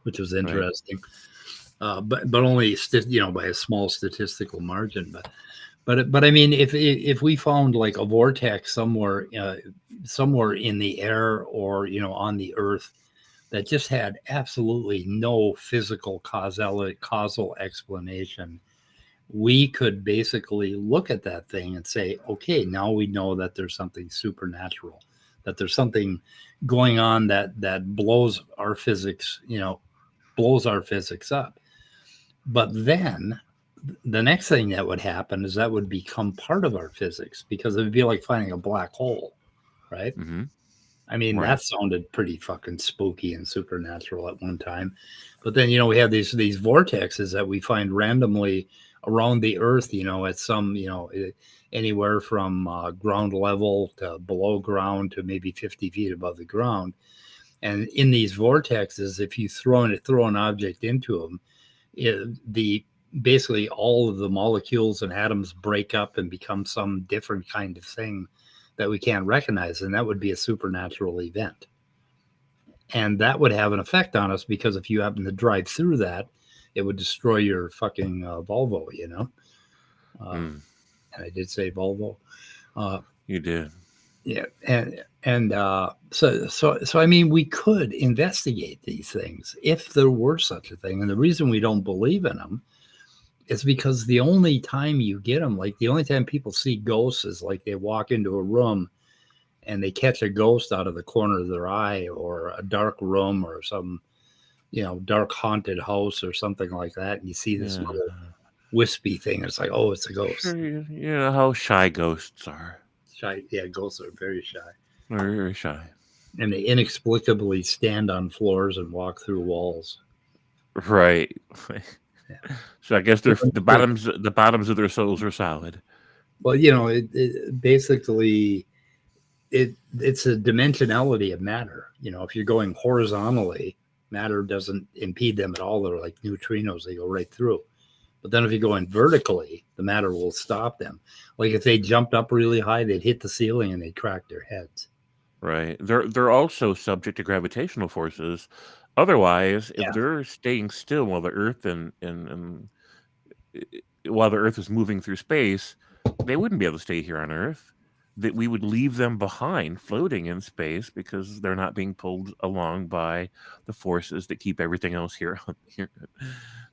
Which was interesting, but only by a small statistical margin. But I mean, if we found like a vortex somewhere in the air or on the Earth that just had absolutely no physical causal explanation, we could basically look at that thing and say, okay, now we know that there's something supernatural, that there's something going on that blows our physics, blows our physics up. But then the next thing that would happen is that would become part of our physics, because it would be like finding a black hole, right? Mm-hmm. I mean, that sounded pretty fucking spooky and supernatural at one time. But then, we have these vortexes that we find randomly around the Earth, at some, anywhere from ground level to below ground to maybe 50 feet above the ground. And in these vortexes, if you throw an object into them, basically all of the molecules and atoms break up and become some different kind of thing that we can't recognize, and that would be a supernatural event. And that would have an effect on us, because if you happen to drive through that, it would destroy your fucking Volvo, And I did say Volvo. You did. Yeah, and so I mean, we could investigate these things if there were such a thing. And the reason we don't believe in them It's because the only time you get them, like the only time people see ghosts is like they walk into a room and they catch a ghost out of the corner of their eye, or a dark room, or some, dark haunted house or something like that. And you see this Yeah. little wispy thing. It's like, oh, it's a ghost. Sure, you know how shy ghosts are. Shy. Yeah, ghosts are very shy. Very, very shy. And they inexplicably stand on floors and walk through walls. Right. Yeah. So I guess the bottoms of their souls are solid. Well, it basically it's a dimensionality of matter. If you're going horizontally, matter doesn't impede them at all. They're like neutrinos; they go right through. But then if you're going vertically, the matter will stop them. Like if they jumped up really high, they'd hit the ceiling and they'd crack their heads. Right. They're also subject to gravitational forces. Otherwise, if Yeah. they're staying still while the Earth and while the Earth is moving through space, they wouldn't be able to stay here on Earth. That we would leave them behind, floating in space, because they're not being pulled along by the forces that keep everything else here.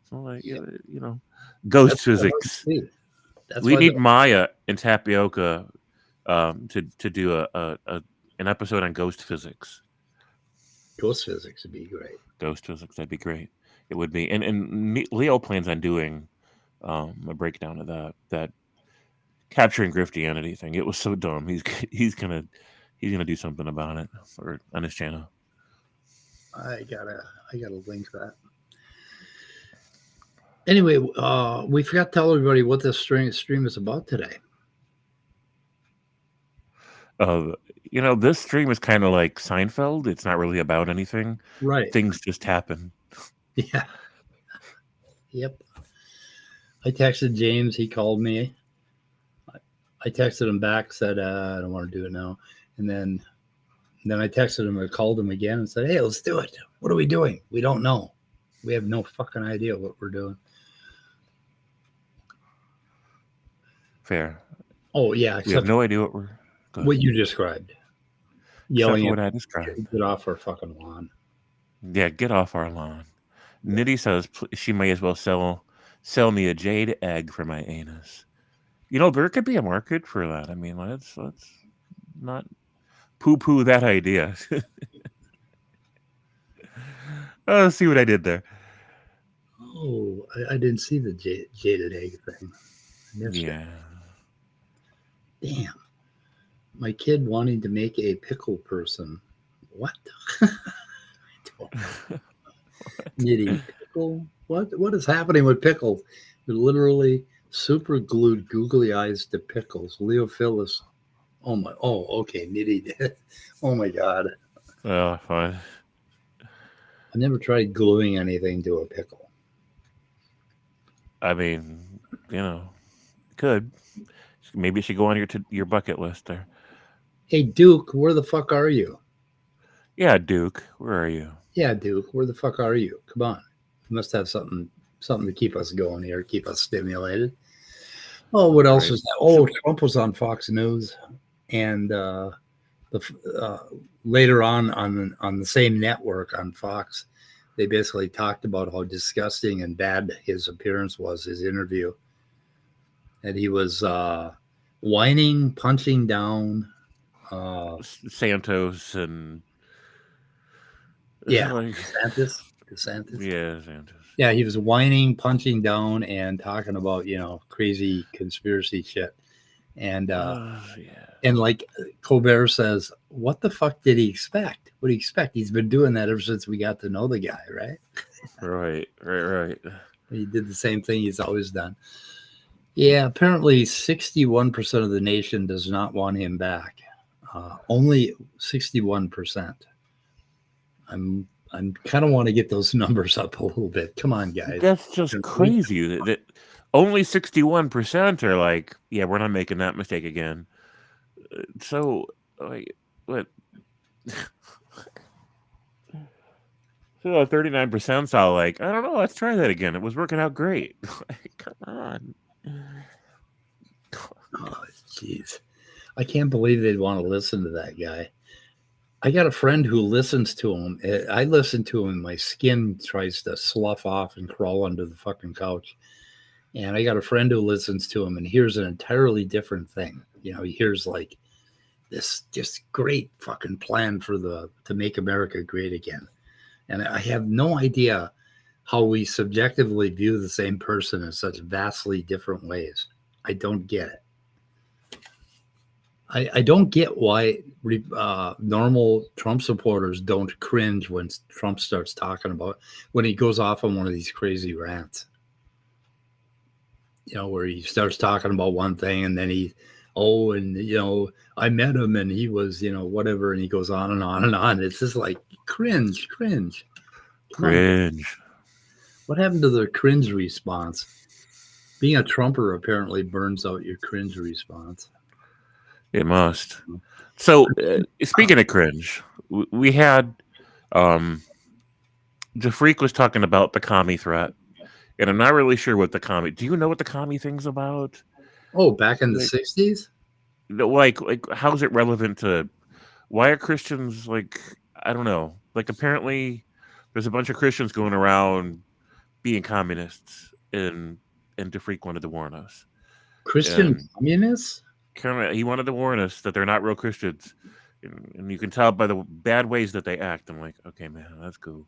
So, like, ghost That's what I like to physics. see. That's We why need Maya and Tapioca to do an episode on ghost physics. ghost physics would be great. Ghost physics, that'd be great. It would be, and Leo plans on doing a breakdown of that capturing griftianity thing. It was so dumb. He's gonna do something about it on his channel. I gotta link that. Anyway, we forgot to tell everybody what this stream is about today. This stream is kind of like Seinfeld. It's not really about anything. Right. Things just happen. Yeah. Yep. I texted James. He called me. I texted him back, said, I don't want to do it now. And then I texted him, I called him again and said, hey, let's do it. What are we doing? We don't know. We have no fucking idea what we're doing. Fair. Oh, yeah. We have no idea what you described. Yelling what at I described. Get off our fucking lawn. Yeah, get off our lawn. Nitty says she may as well sell me a jade egg for my anus. There could be a market for that. I mean, let's not poo-poo that idea. Let's see what I did there. Oh, I didn't see the jaded egg thing. Yeah. Damn. My kid wanting to make a pickle person. What? Nitty pickle? What is happening with pickles? They're literally super glued googly eyes to pickles. Leophilus. Okay, Nitty. Oh my God. Oh, fine. I never tried gluing anything to a pickle. I mean, could. Maybe it should go on your bucket list there. Hey, Duke, where the fuck are you? Yeah, Duke, where are you? Yeah, Duke, where the fuck are you? Come on. You must have something to keep us going here, keep us stimulated. Oh, what else is that? Oh, Trump was on Fox News, and later on the same network on Fox, they basically talked about how disgusting and bad his appearance was, his interview, and he was whining, punching down Santos and DeSantis. Yeah, Santos. Yeah, he was whining, punching down, and talking about crazy conspiracy shit, and and like Colbert says, what the fuck did he expect? What do you expect? He's been doing that ever since we got to know the guy, right? Right. He did the same thing he's always done. Yeah, apparently 61% of the nation does not want him back. Only 61%. I'm kind of want to get those numbers up a little bit. Come on, guys. That's just crazy. That only 61% are like, yeah, we're not making that mistake again. So, like, what? So 39% all like, I don't know, let's try that again. It was working out great. Come on. Oh, jeez. I can't believe they'd want to listen to that guy. I got a friend who listens to him. I listen to him and my skin tries to slough off and crawl under the fucking couch. And I got a friend who listens to him and hears an entirely different thing. He hears like this just great fucking plan to make America great again. And I have no idea how we subjectively view the same person in such vastly different ways. I don't get it. I don't get why normal Trump supporters don't cringe when Trump starts talking about when he goes off on one of these crazy rants. Where he starts talking about one thing and then I met him and he was, whatever, and he goes on and on and on. It's just like cringe. Come on. What happened to the cringe response? Being a Trumper apparently burns out your cringe response. It must. So, speaking of cringe, we had the freak was talking about the commie threat, and I'm not really sure what the commie. Do you know what the commie thing's about? Oh, back in the 60s? Like how's it relevant to? Why are Christians like? I don't know. Like apparently, there's a bunch of Christians going around being communists, and DeFreak wanted to warn us. Christian communists? He wanted to warn us that they're not real Christians, and you can tell by the bad ways that they act. I'm like, okay, man, that's cool.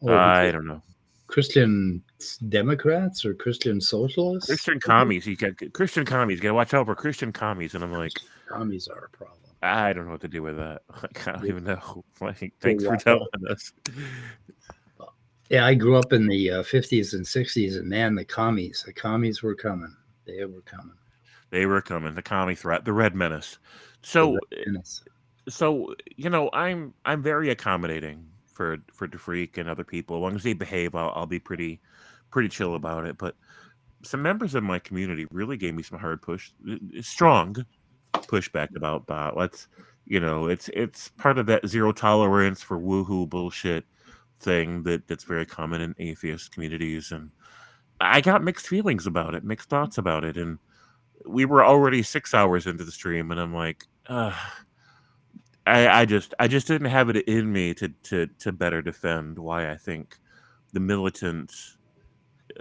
I don't know. Christian Democrats or Christian socialists? Christian commies. You got Christian commies. You got to watch out for Christian commies. And I'm like, commies are a problem. I don't know what to do with that. Like, I don't even know. Like, thanks for telling us. Yeah, I grew up in the 50s and 60s, and man, the commies were coming. They were coming. The commie threat, the Red Menace. So I'm very accommodating for DeFreak and other people. As long as they behave, I'll be pretty chill about it. But some members of my community really gave me some strong pushback about that. It's part of that zero tolerance for woohoo bullshit thing that's very common in atheist communities, and I got mixed feelings about it, mixed thoughts about it, and we were already 6 hours into the stream, and I'm like, I just didn't have it in me to better defend why I think the militant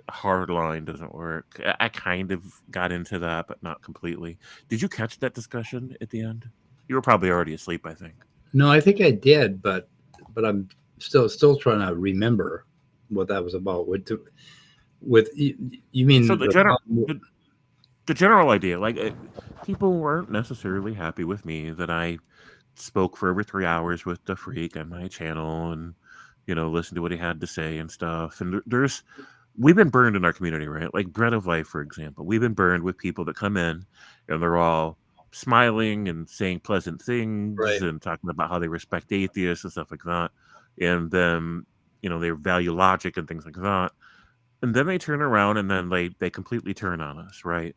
hard line doesn't work. I kind of got into that, but not completely. Did you catch that discussion at the end? You were probably already asleep, I think. No, I think I did, but I'm still trying to remember what that was about. You mean so the general idea, like people weren't necessarily happy with me that I spoke for over 3 hours with the freak on my channel and listened to what he had to say and stuff. And we've been burned in our community, right? Like Bread of Life, for example. We've been burned with people that come in and they're all smiling and saying pleasant things, right, and talking about how they respect atheists and stuff like that. And then, they value logic and things like that. And then they turn around and then they completely turn on us, right?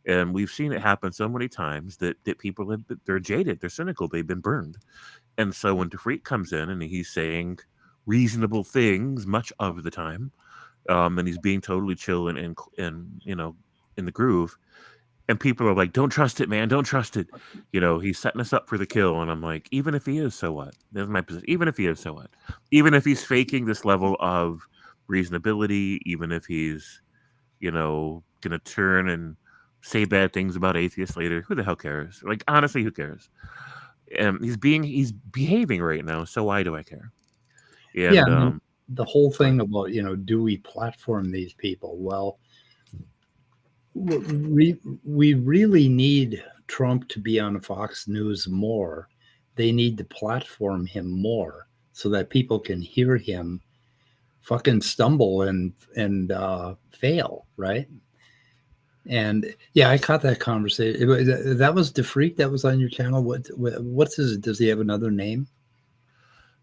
And we've seen it happen so many times that people they're jaded, they're cynical, they've been burned. And so when DeFreak comes in and he's saying reasonable things much of the time, and he's being totally chill and in the groove, and people are like, don't trust it, man, don't trust it. He's setting us up for the kill. And I'm like, even if he is, so what? That's my position. Even if he is, so what? Even if he's faking this level of reasonability, even if he's, gonna turn and say bad things about atheists later, who the hell cares? Like, honestly, who cares? He's behaving right now, so why do I care? And the whole thing about, do we platform these people? Well, we really need Trump to be on Fox News more. They need to platform him more so that people can hear him fucking stumble and fail, right? And yeah, I caught that conversation. That was DeFreak that was on your channel. What's his? Does he have another name?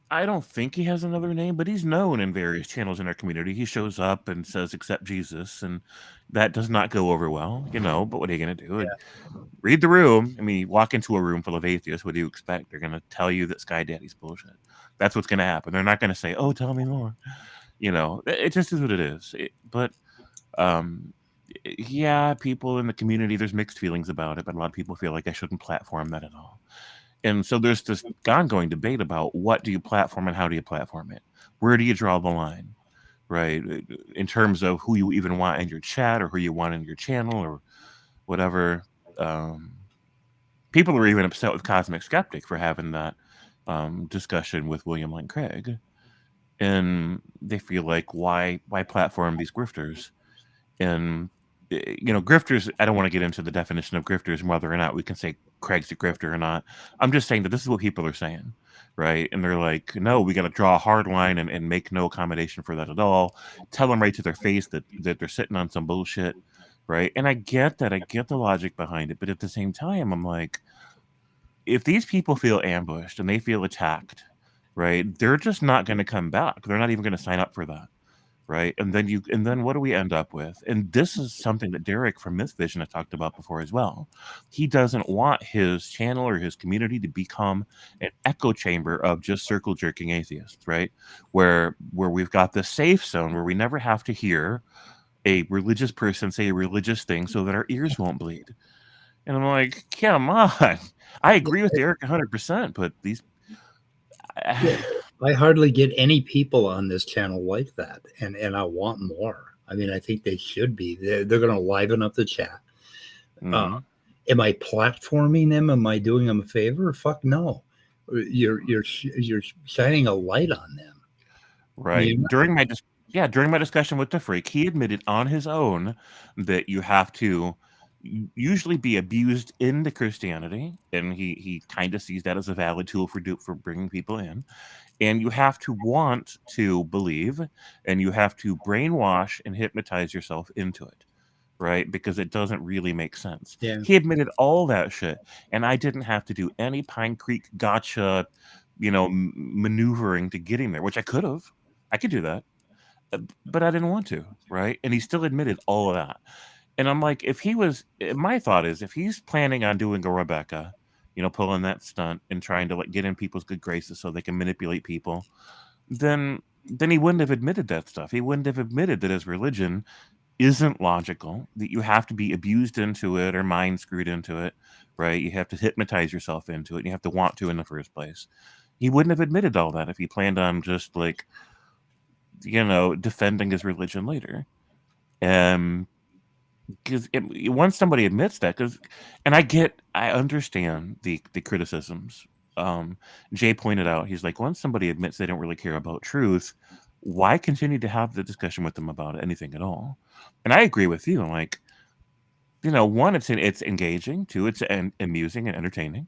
I don't think he has another name, but he's known in various channels in our community. He shows up and says, accept Jesus, and that does not go over well, but what are you going to do? Yeah. Read the room. I mean, you walk into a room full of atheists, what do you expect? They're going to tell you that Sky Daddy's bullshit. That's what's going to happen. They're not going to say, oh, tell me more. It just is what it is. Yeah, people in the community, there's mixed feelings about it, but a lot of people feel like I shouldn't platform that at all. And so there's this ongoing debate about what do you platform and how do you platform it? Where do you draw the line? right? In terms of who you even want in your chat or who you want in your channel or whatever. People are even upset with Cosmic Skeptic for having that discussion with William Lane Craig, and they feel like why platform these grifters? And grifters. I don't want to get into the definition of grifters and whether or not we can say Craig's a grifter or not. I'm just saying that this is what people are saying, right? And they're like, no, we got to draw a hard line and make no accommodation for that at all. Tell them right to their face that they're sitting on some bullshit, right? And I get that. I get the logic behind it, but at the same time, I'm like, if these people feel ambushed and they feel attacked, right, they're just not going to come back. They're not even going to sign up for that, right? And then what do we end up with? And this is something that Derek from Myth Vision has talked about before as well. He doesn't want his channel or his community to become an echo chamber of just circle jerking atheists, right? Where we've got this safe zone where we never have to hear a religious person say a religious thing so that our ears won't bleed. And I'm like, come on. I agree with Derek 100%, but these. I hardly get any people on this channel like that, and I want more. I mean, I think they should be. They're going to liven up the chat. Mhm. Am I platforming them? Am I doing them a favor? Fuck no. You're shining a light on them. Right. You know? During my discussion with the freak, he admitted on his own that you have to usually be abused into Christianity, and he kind of sees that as a valid tool for bringing people in. And you have to want to believe, and you have to brainwash and hypnotize yourself into it, right? Because it doesn't really make sense. Yeah. He admitted all that shit, and I didn't have to do any Pine Creek gotcha, maneuvering to get him there, which I could have. I could do that, but I didn't want to, right? And he still admitted all of that. And I'm like, my thought is, if he's planning on doing a Rebecca, pulling that stunt and trying to like get in people's good graces so they can manipulate people, then he wouldn't have admitted that stuff. He wouldn't have admitted that his religion isn't logical, that you have to be abused into it or mind screwed into it, right? You have to hypnotize yourself into it. And you have to want to in the first place. He wouldn't have admitted all that if he planned on just like, defending his religion later. Because once somebody admits that, and I understand the criticisms. Jay pointed out, he's like, once somebody admits they don't really care about truth, why continue to have the discussion with them about anything at all? And I agree with you. Like, one, it's engaging. Two, it's amusing and entertaining.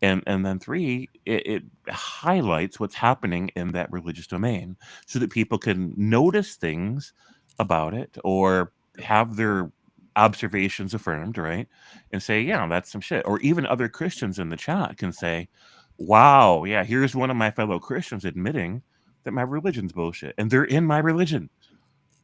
And then three, it highlights what's happening in that religious domain so that people can notice things about it or have their observations affirmed, right? And say, yeah, that's some shit. Or even other Christians in the chat can say, wow, yeah, here's one of my fellow Christians admitting that my religion's bullshit. And they're in my religion.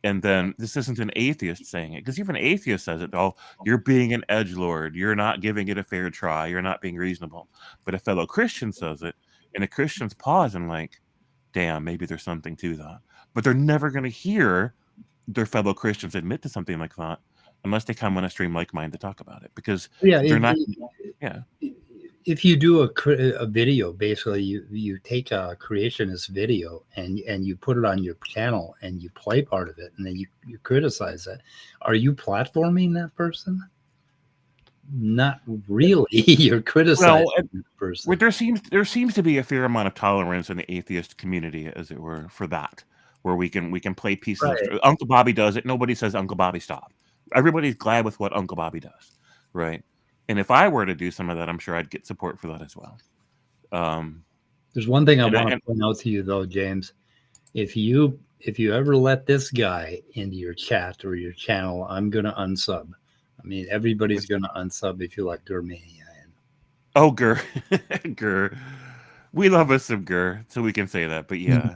And then this isn't an atheist saying it, because even an atheist says it. Oh, you're being an edgelord. You're not giving it a fair try. You're not being reasonable. But a fellow Christian says it, and a Christian's pause and like, damn, maybe there's something to that. But they're never going to hear their fellow Christians admit to something like that unless they come on a stream like mine to talk about it, because they're not. Yeah. If you do a video, basically you take a creationist video and you put it on your channel and you play part of it and then you criticize it. Are you platforming that person? Not really. You're criticizing that person. There seems to be a fair amount of tolerance in the atheist community, as it were, for that, where we can play pieces. Right. Of, Uncle Bobby does it. Nobody says Uncle Bobby stop. Everybody's glad with what Uncle Bobby does, right? And if I were to do some of that, I'm sure I'd get support for that as well. There's one thing I want to point out to you, though, James. If you ever let this guy into your chat or your channel, I'm going to unsub. I mean, everybody's going to unsub if you let Gurmania in. Oh, Gur. Gur. We love us some Gur, so we can say that. But yeah.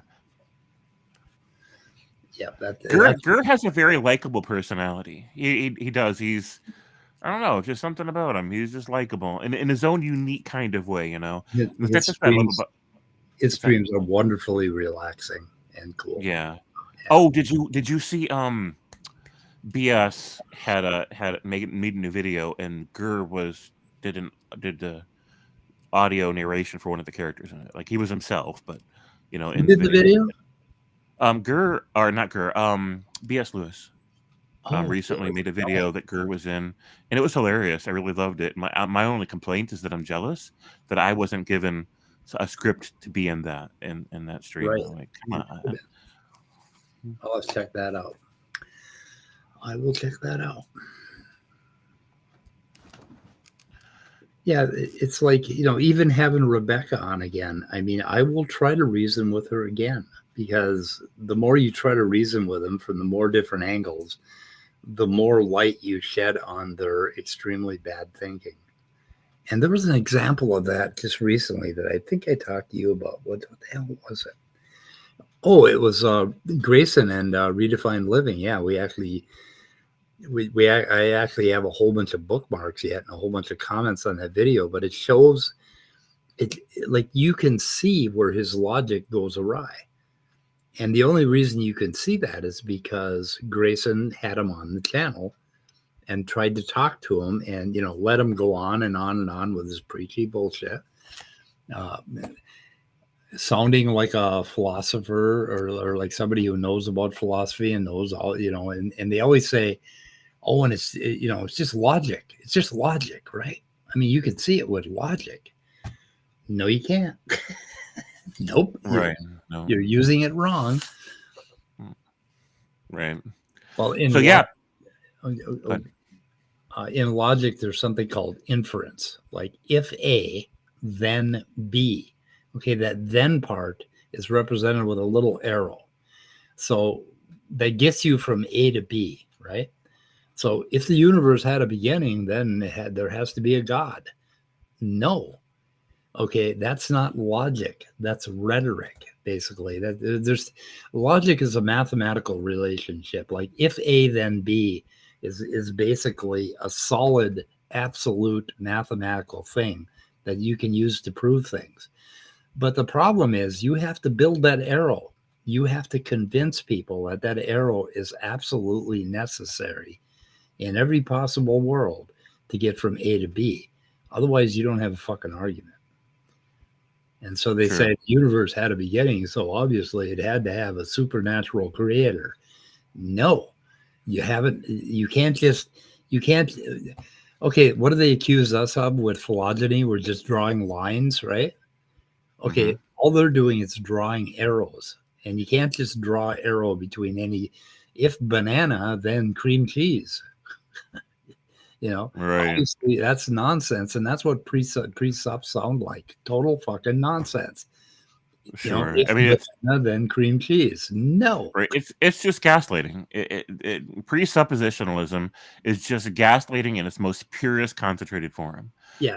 Yeah. Gur has a very likable personality. He does. He's... I don't know, just something about him. He's just likable in his own unique kind of way, His streams are wonderfully relaxing and cool. Yeah. Oh, did you see BS had made a new video and Gur did the audio narration for one of the characters in it. Like he was himself, but in the video. Gurr or not Gurr, B.S. Lewis Oh, recently really? made a video that Gurr was in, and it was hilarious. I really loved it. My only complaint is that I'm jealous that I wasn't given a script to be in that stream. Right. I'm like, come on. I'll have to check that out. I will check that out. Yeah, it's like, even having Rebecca on again. I mean, I will try to reason with her again, because the more you try to reason with them from the more different angles, the more light you shed on their extremely bad thinking. And there was an example of that just recently that I think I talked to you about. What the hell was it? Oh, it was Grayson and Redefined Living. Yeah, I actually have a whole bunch of bookmarks yet and a whole bunch of comments on that video, but it shows it like you can see where his logic goes awry. And the only reason you can see that is because Grayson had him on the channel and tried to talk to him and, let him go on and on and on with his preachy bullshit. Sounding like a philosopher or like somebody who knows about philosophy and knows all, and they always say, oh, and it's just logic. It's just logic, right? I mean, you can see it with logic. No, you can't. Nope. Right. No. You're using it wrong. Right. Well, in logic, there's something called inference. Like if A, then B. Okay, that then part is represented with a little arrow. So that gets you from A to B, right? So if the universe had a beginning, then there has to be a God. No. Okay, that's not logic. That's rhetoric, basically. There's logic is a mathematical relationship. Like if A then B is basically a solid, absolute mathematical thing that you can use to prove things. But the problem is you have to build that arrow. You have to convince people that arrow is absolutely necessary in every possible world to get from A to B. Otherwise, you don't have a fucking argument. And so they say the universe had a beginning, so obviously it had to have a supernatural creator. No, you haven't. You can't. Okay, what do they accuse us of with phylogeny? We're just drawing lines, right? Okay, all they're doing is drawing arrows. And you can't just draw arrow between any. If banana, then cream cheese. Right. Obviously that's nonsense, and that's what precepts sound like. Total fucking nonsense. Sure. If I mean, it's then cream cheese. No. right. It's just gaslighting. Presuppositionalism is just gaslighting in its most purest concentrated form. Yeah.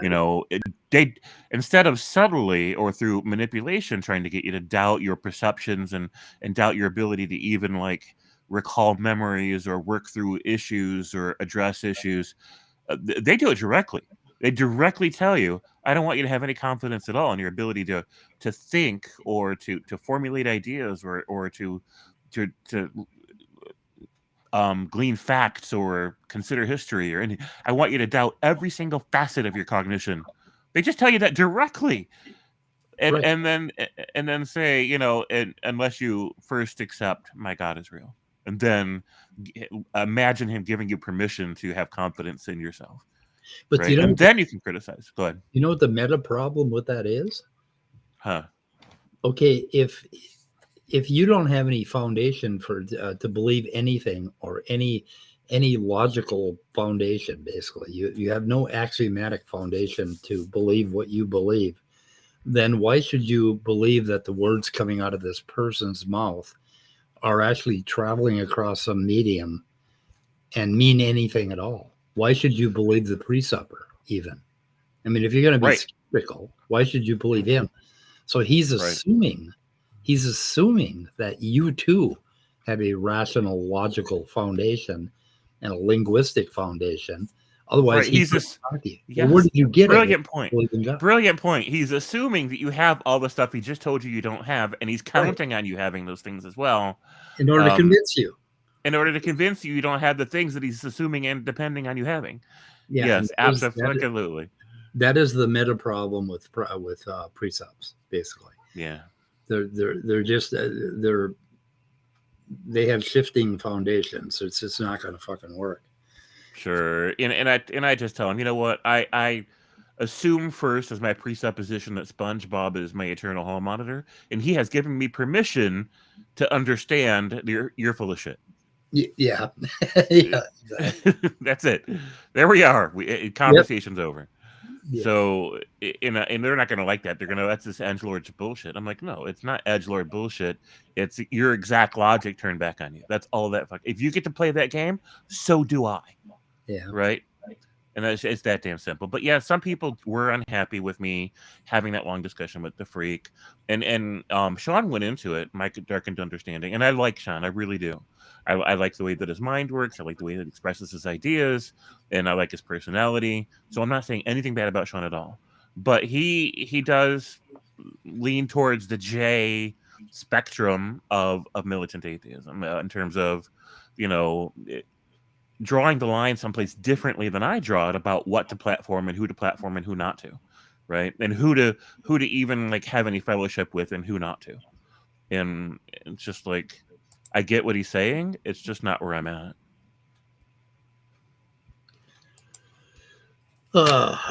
They instead of subtly or through manipulation trying to get you to doubt your perceptions and doubt your ability to even like recall memories or work through issues or address issues, they do it directly. They directly tell you, I don't want you to have any confidence at all in your ability to think or to formulate ideas or to glean facts or consider history or anything. I want you to doubt every single facet of your cognition. They just tell you that directly. And Right. and then say, unless you first accept my God is real. And then imagine him giving you permission to have confidence in yourself. But right? And then you can criticize. Go ahead. You know what the meta problem with that is? Huh. Okay, if you don't have any foundation for to believe anything or any logical foundation, basically, you have no axiomatic foundation to believe what you believe, then why should you believe that the words coming out of this person's mouth are actually traveling across some medium and mean anything at all? Why should you believe the preceptor even? I mean, if you're going to be skeptical, why should you believe him? So he's assuming that you too have a rational, logical foundation and a linguistic foundation. Otherwise, he's well, where did you get brilliant point? Brilliant point. He's assuming that you have all the stuff he just told you don't have, and he's counting on you having those things as well. In order to convince you. In order to convince you don't have the things that he's assuming and depending on you having. Yeah, yes, absolutely. That is the meta problem with precepts, basically. Yeah. They're just they're they have shifting foundations. So it's just not going to fucking work. Sure. And I just tell him, you know what? I assume first as my presupposition that SpongeBob is my eternal hall monitor, and he has given me permission to understand that you're full of shit. Yeah. Yeah. Exactly. That's it. There we are. Conversation's over. Yeah. So, and they're not going to like that. They're going to, that's this edgelord bullshit. I'm like, no, it's not edgelord bullshit. It's your exact logic turned back on you. That's all that fuck. If you get to play that game, so do I. Yeah. Right. And it's that damn simple. But yeah, some people were unhappy with me having that long discussion with the freak. And Sean went into it, my darkened understanding. And I like Sean. I really do. I like the way that his mind works. I like the way that he expresses his ideas. And I like his personality. So I'm not saying anything bad about Sean at all. But he does lean towards the J spectrum of militant atheism in terms of, you know, drawing the line someplace differently than I draw it about what to platform and who to platform and who not to, right? And who to even like have any fellowship with and who not to. And it's just like, I get what he's saying. It's just not where I'm at.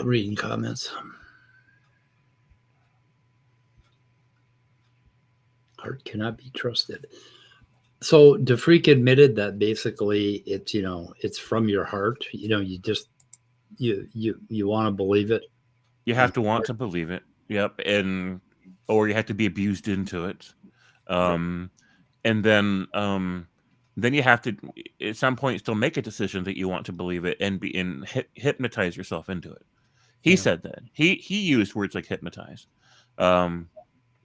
Reading comments. Heart cannot be trusted. So DeFreak admitted that basically it's, you know, it's from your heart. You know, you just you want to believe it. You have to want to believe it. Yep. And or you have to be abused into it. And then you have to at some point still make a decision that you want to believe it and hypnotize yourself into it. He said that. He used words like hypnotize. And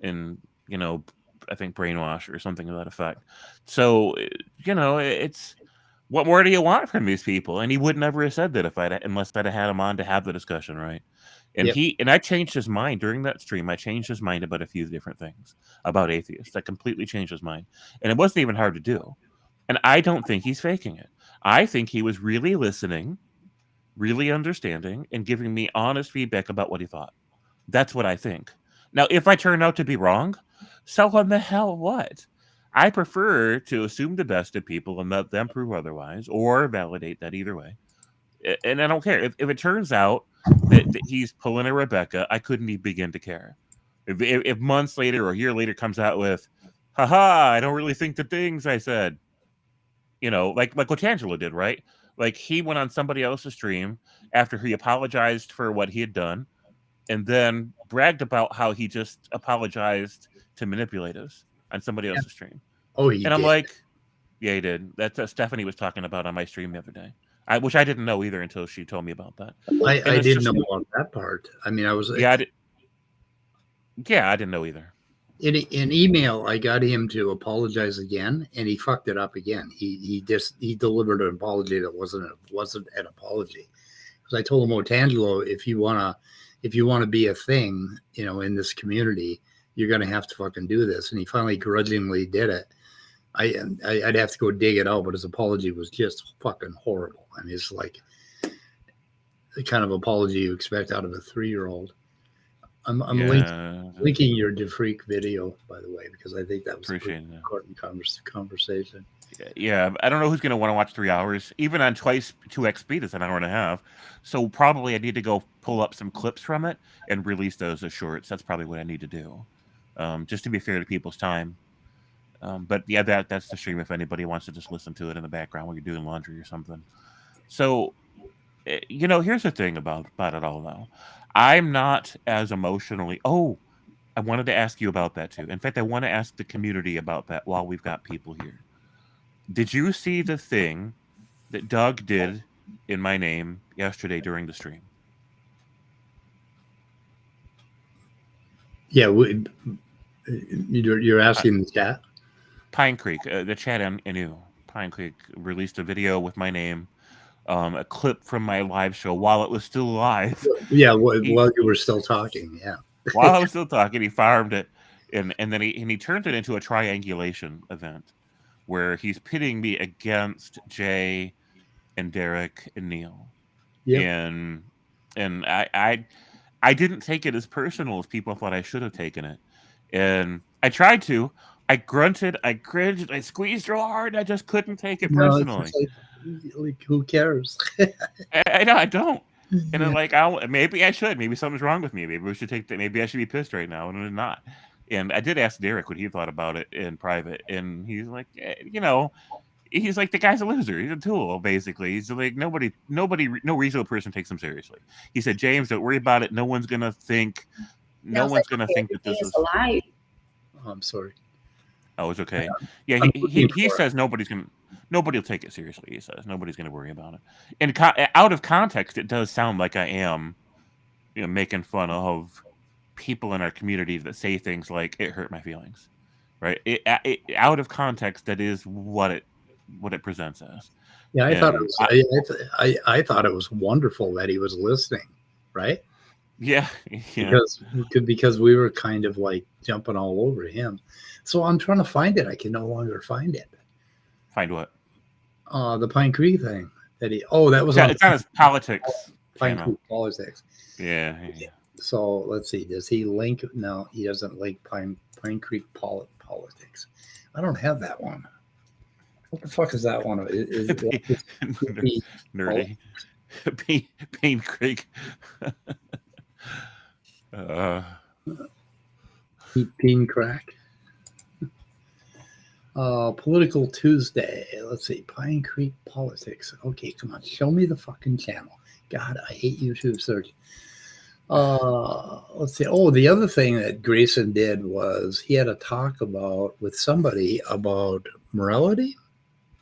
you know, I think brainwash or something to that effect. So, you know, it's what more do you want from these people? And he would never have said that unless I'd have had him on to have the discussion, right? And I changed his mind during that stream. I changed his mind about a few different things about atheists. I completely changed his mind. And it wasn't even hard to do. And I don't think he's faking it. I think he was really listening, really understanding, and giving me honest feedback about what he thought. That's what I think. Now, if I turn out to be wrong, so what the hell what? I prefer to assume the best of people and let them prove otherwise or validate that either way. And I don't care. If it turns out that he's pulling a Rebecca, I couldn't even begin to care. If months later or a year later comes out with, haha, I don't really think the things I said. You know, like what Angelo did, right? Like he went on somebody else's stream after he apologized for what he had done and then bragged about how he just apologized to manipulators on somebody else's stream. Oh, he and I'm did. like, yeah, he did. That's what Stephanie was talking about on my stream the other day. Which I didn't know either until she told me about that. I didn't know about that part. I mean, I was I didn't know either. In email. I got him to apologize again, and he fucked it up again. He delivered an apology that wasn't an apology. Because I told him, Tangelo, if you wanna be a thing, you know, in this community, you're gonna have to fucking do this. And he finally grudgingly did it. I'd have to go dig it out, but his apology was just fucking horrible. I mean, it's like the kind of apology you expect out of a 3-year-old. I'm linking your DeFreak video, by the way, because I think that was a pretty important conversation. Yeah, I don't know who's going to want to watch 3 hours, even on 2x speed. It's an hour and a half. So probably I need to go pull up some clips from it and release those as shorts. That's probably what I need to do, just to be fair to people's time. But yeah, that's the stream if anybody wants to just listen to it in the background while you're doing laundry or something. So, you know, here's the thing about it all, though. I'm not as emotionally... Oh, I wanted to ask you about that, too. In fact, I want to ask the community about that while we've got people here. Did you see the thing that Doug did in my name yesterday during the stream? Yeah, you're asking the chat? Pine Creek, the chat I knew. Pine Creek released a video with my name, a clip from my live show while it was still live. Yeah, while you were still talking, yeah. While I was still talking, he farmed it, and then he turned it into a triangulation event where he's pitting me against Jay and Derek and Neil. Yep. And I didn't take it as personal as people thought I should have taken it. And I tried to, I grunted, I cringed, I squeezed real hard. I just couldn't take it No, it's personally. just like who cares? I don't. And then, like, maybe I should. Maybe something's wrong with me. Maybe we should take that. Maybe I should be pissed right now, and I'm not. And I did ask Derek what he thought about it in private, and he's like, he's like, the guy's a loser. He's a tool, basically. He's like, no reasonable person takes him seriously. He said, James, don't worry about it. No one's gonna think that this is. Alive. Oh, I'm sorry. Oh, it's okay. Yeah, I'm he looking for says nobody will take it seriously. He says nobody's gonna worry about it. And out of context, it does sound like I am, making fun of people in our community that say things like "it hurt my feelings," right? Out of context, that is what it presents as. Yeah, I And thought it was. I thought it was wonderful that he was listening, right? yeah. Because we were kind of like jumping all over him. So I'm trying to find it. I can no longer find it. Find what? The Pine Creek thing that he. Oh, that was on It's on his politics Pine channel. Creek politics. Yeah. So let's see. Does he link? No, he doesn't link Pine Creek politics. I don't have that one. What the fuck is that one? Is it Nerdy. Pine Creek. Pine Crack? Political Tuesday. Let's see. Pine Creek politics. Okay, come on. Show me the fucking channel. God, I hate YouTube search. Let's see. Oh, the other thing that Grayson did was he had a talk with somebody about morality.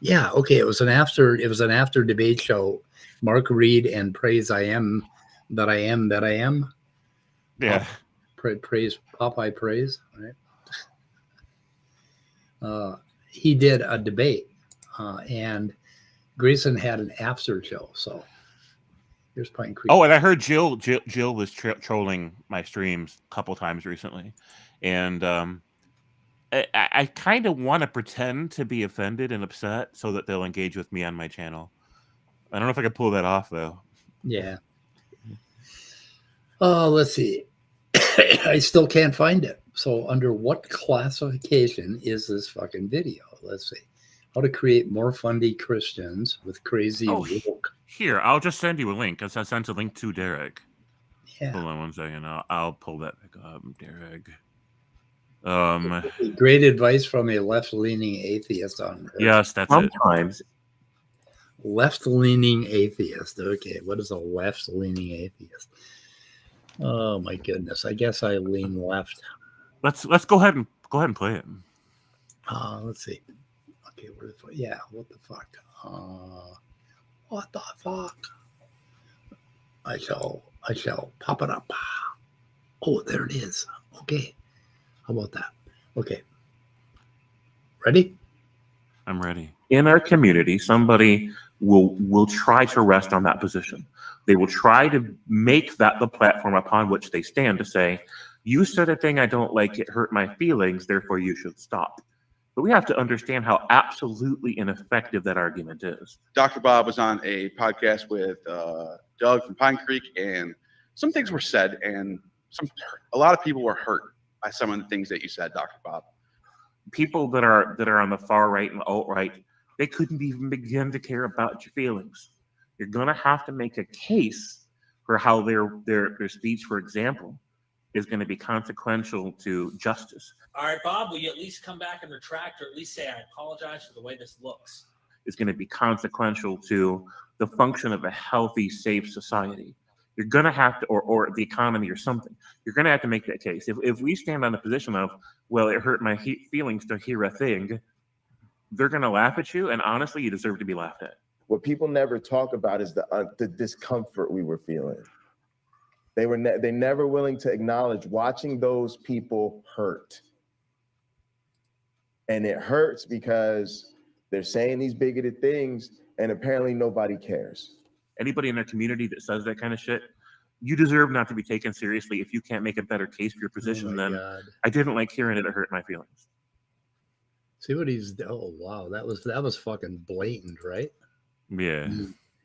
Yeah, okay. It was an after debate show. Mark Reed and Praise I Am that I am. Yeah. Praise Popeye Praise, right? He did a debate, and Grayson had an after show. So here's Pine Creek. Oh, and I heard Jill was trolling my streams a couple times recently, and I kind of want to pretend to be offended and upset so that they'll engage with me on my channel. I don't know if I can pull that off though. Yeah. Let's see. I still can't find it. So under what classification is this fucking video? Let's see. How to create more fundy Christians with crazy woke. Here, I'll just send you a link. I sent a link to Derek. Yeah. Hold on one second. I'll pull that back up, Derek. Great advice from a left-leaning atheist on Earth. Yes, that's sometimes it. Left-leaning atheist. Okay, what is a left-leaning atheist? Oh my goodness! I guess I lean left. Let's go ahead and play it. Let's see. Okay, where the fuck? Yeah, what the fuck? What the fuck? I shall pop it up. Oh, there it is. Okay, how about that? Okay, ready? I'm ready. in our community, somebody will try to rest on that position. They will try to make that the platform upon which they stand to say, you said a thing I don't like, it hurt my feelings, therefore you should stop. But we have to understand how absolutely ineffective that argument is. Dr. Bob was on a podcast with Doug from Pine Creek, and some things were said, and a lot of people were hurt by some of the things that you said, Dr. Bob. People that are on the far right and alt right, they couldn't even begin to care about your feelings. You're going to have to make a case for how their speech, for example, is going to be consequential to justice. All right, Bob, will you at least come back and retract, or at least say, I apologize for the way this looks? Is going to be consequential to the function of a healthy, safe society. You're going to have to, or the economy or something. You're going to have to make that case. If we stand on the position of, well, it hurt my feelings to hear a thing, they're going to laugh at you, and honestly, you deserve to be laughed at. What people never talk about is the discomfort we were feeling. They never willing to acknowledge watching those people hurt. And it hurts because they're saying these bigoted things, and apparently nobody cares. Anybody in their community that says that kind of shit, you deserve not to be taken seriously. If you can't make a better case for your position, then God. I didn't like hearing it. It hurt my feelings. See what he's. Oh wow, that was fucking blatant, right? Yeah.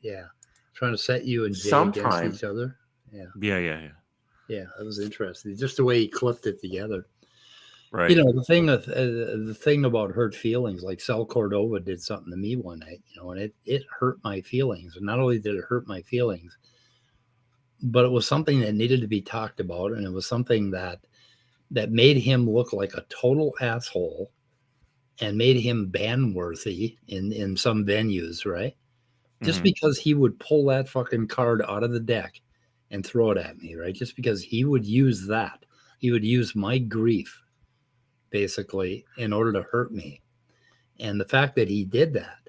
Yeah, trying to set you and Jay against each other. Yeah. Yeah. Yeah, that was interesting. Just the way he clipped it together. Right. You know, the thing about hurt feelings, like Sal Cordova did something to me one night, you know, and it hurt my feelings. And not only did it hurt my feelings, but it was something that needed to be talked about, and it was something that made him look like a total asshole and made him ban worthy in some venues, right? Just Mhm. because he would pull that fucking card out of the deck and throw it at me, right? Just because he would use that. He would use my grief basically in order to hurt me. And the fact that he did that,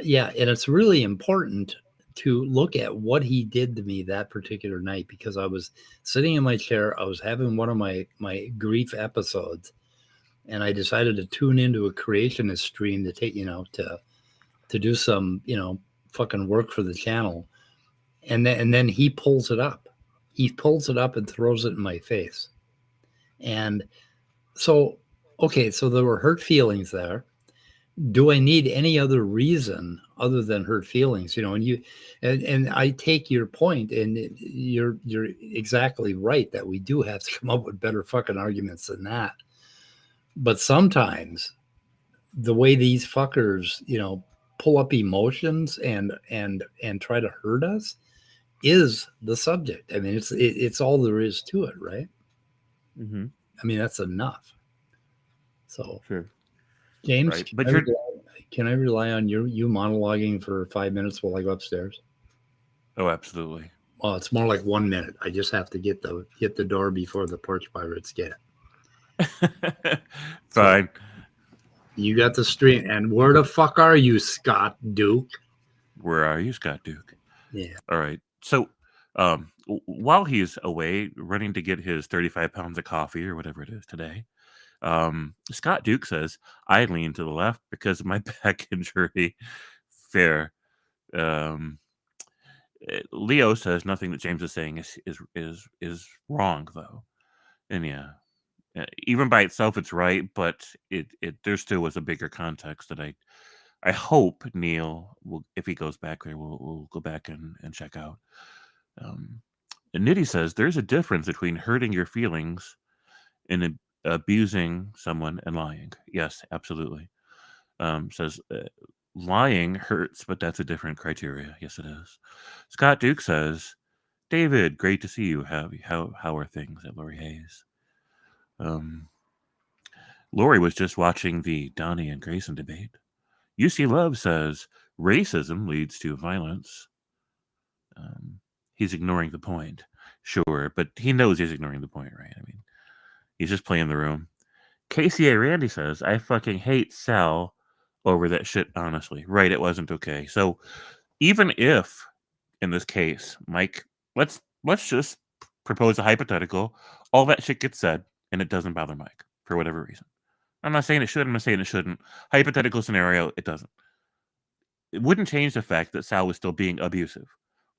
yeah, and it's really important to look at what he did to me that particular night, because I was sitting in my chair, I was having one of my grief episodes, and I decided to tune into a creationist stream to take, you know, to do some, you know, fucking work for the channel, and then he pulls it up. He pulls it up and throws it in my face, and so okay, so there were hurt feelings there. Do I need any other reason other than hurt feelings? You know, and I take your point, and you're exactly right that we do have to come up with better fucking arguments than that. But sometimes the way these fuckers, you know, pull up emotions and try to hurt us is the subject. I mean, it's all there is to it, right? Mm-hmm. I mean, that's enough. So, Sure. James, Right. But you're can I rely on you monologuing for 5 minutes while I go upstairs? oh, absolutely. Well, it's more like 1 minute. I just have to hit the door before the porch pirates get it. Fine. So, you got the stream, and where the fuck are you, Scott Duke? Where are you, Scott Duke? Yeah. All right. So, while he's away running to get his 35 pounds of coffee or whatever it is today, Scott Duke says, I lean to the left because of my back injury. Fair. Leo says nothing that James is saying is wrong, though. And yeah, even by itself, it's right, but it there still was a bigger context that I hope Neil will, if he goes back there, will go back and check out. And Nitty says there's a difference between hurting your feelings and abusing someone and lying. Yes, absolutely. Says lying hurts, but that's a different criteria. Yes, it is. Scott Duke says, David, great to see you. How are things at Lori Hayes? Lori was just watching the Donnie and Grayson debate. UC Love says racism leads to violence. He's ignoring the point. Sure, but he knows he's ignoring the point, right? I mean, he's just playing the room. KCA Randy says, I fucking hate Sal over that shit, honestly. Right, it wasn't okay. So even if, in this case, Mike, let's just propose a hypothetical. All that shit gets said, and it doesn't bother Mike for whatever reason. I'm not saying it should. I'm not saying it shouldn't. Hypothetical scenario, it doesn't. It wouldn't change the fact that Sal was still being abusive,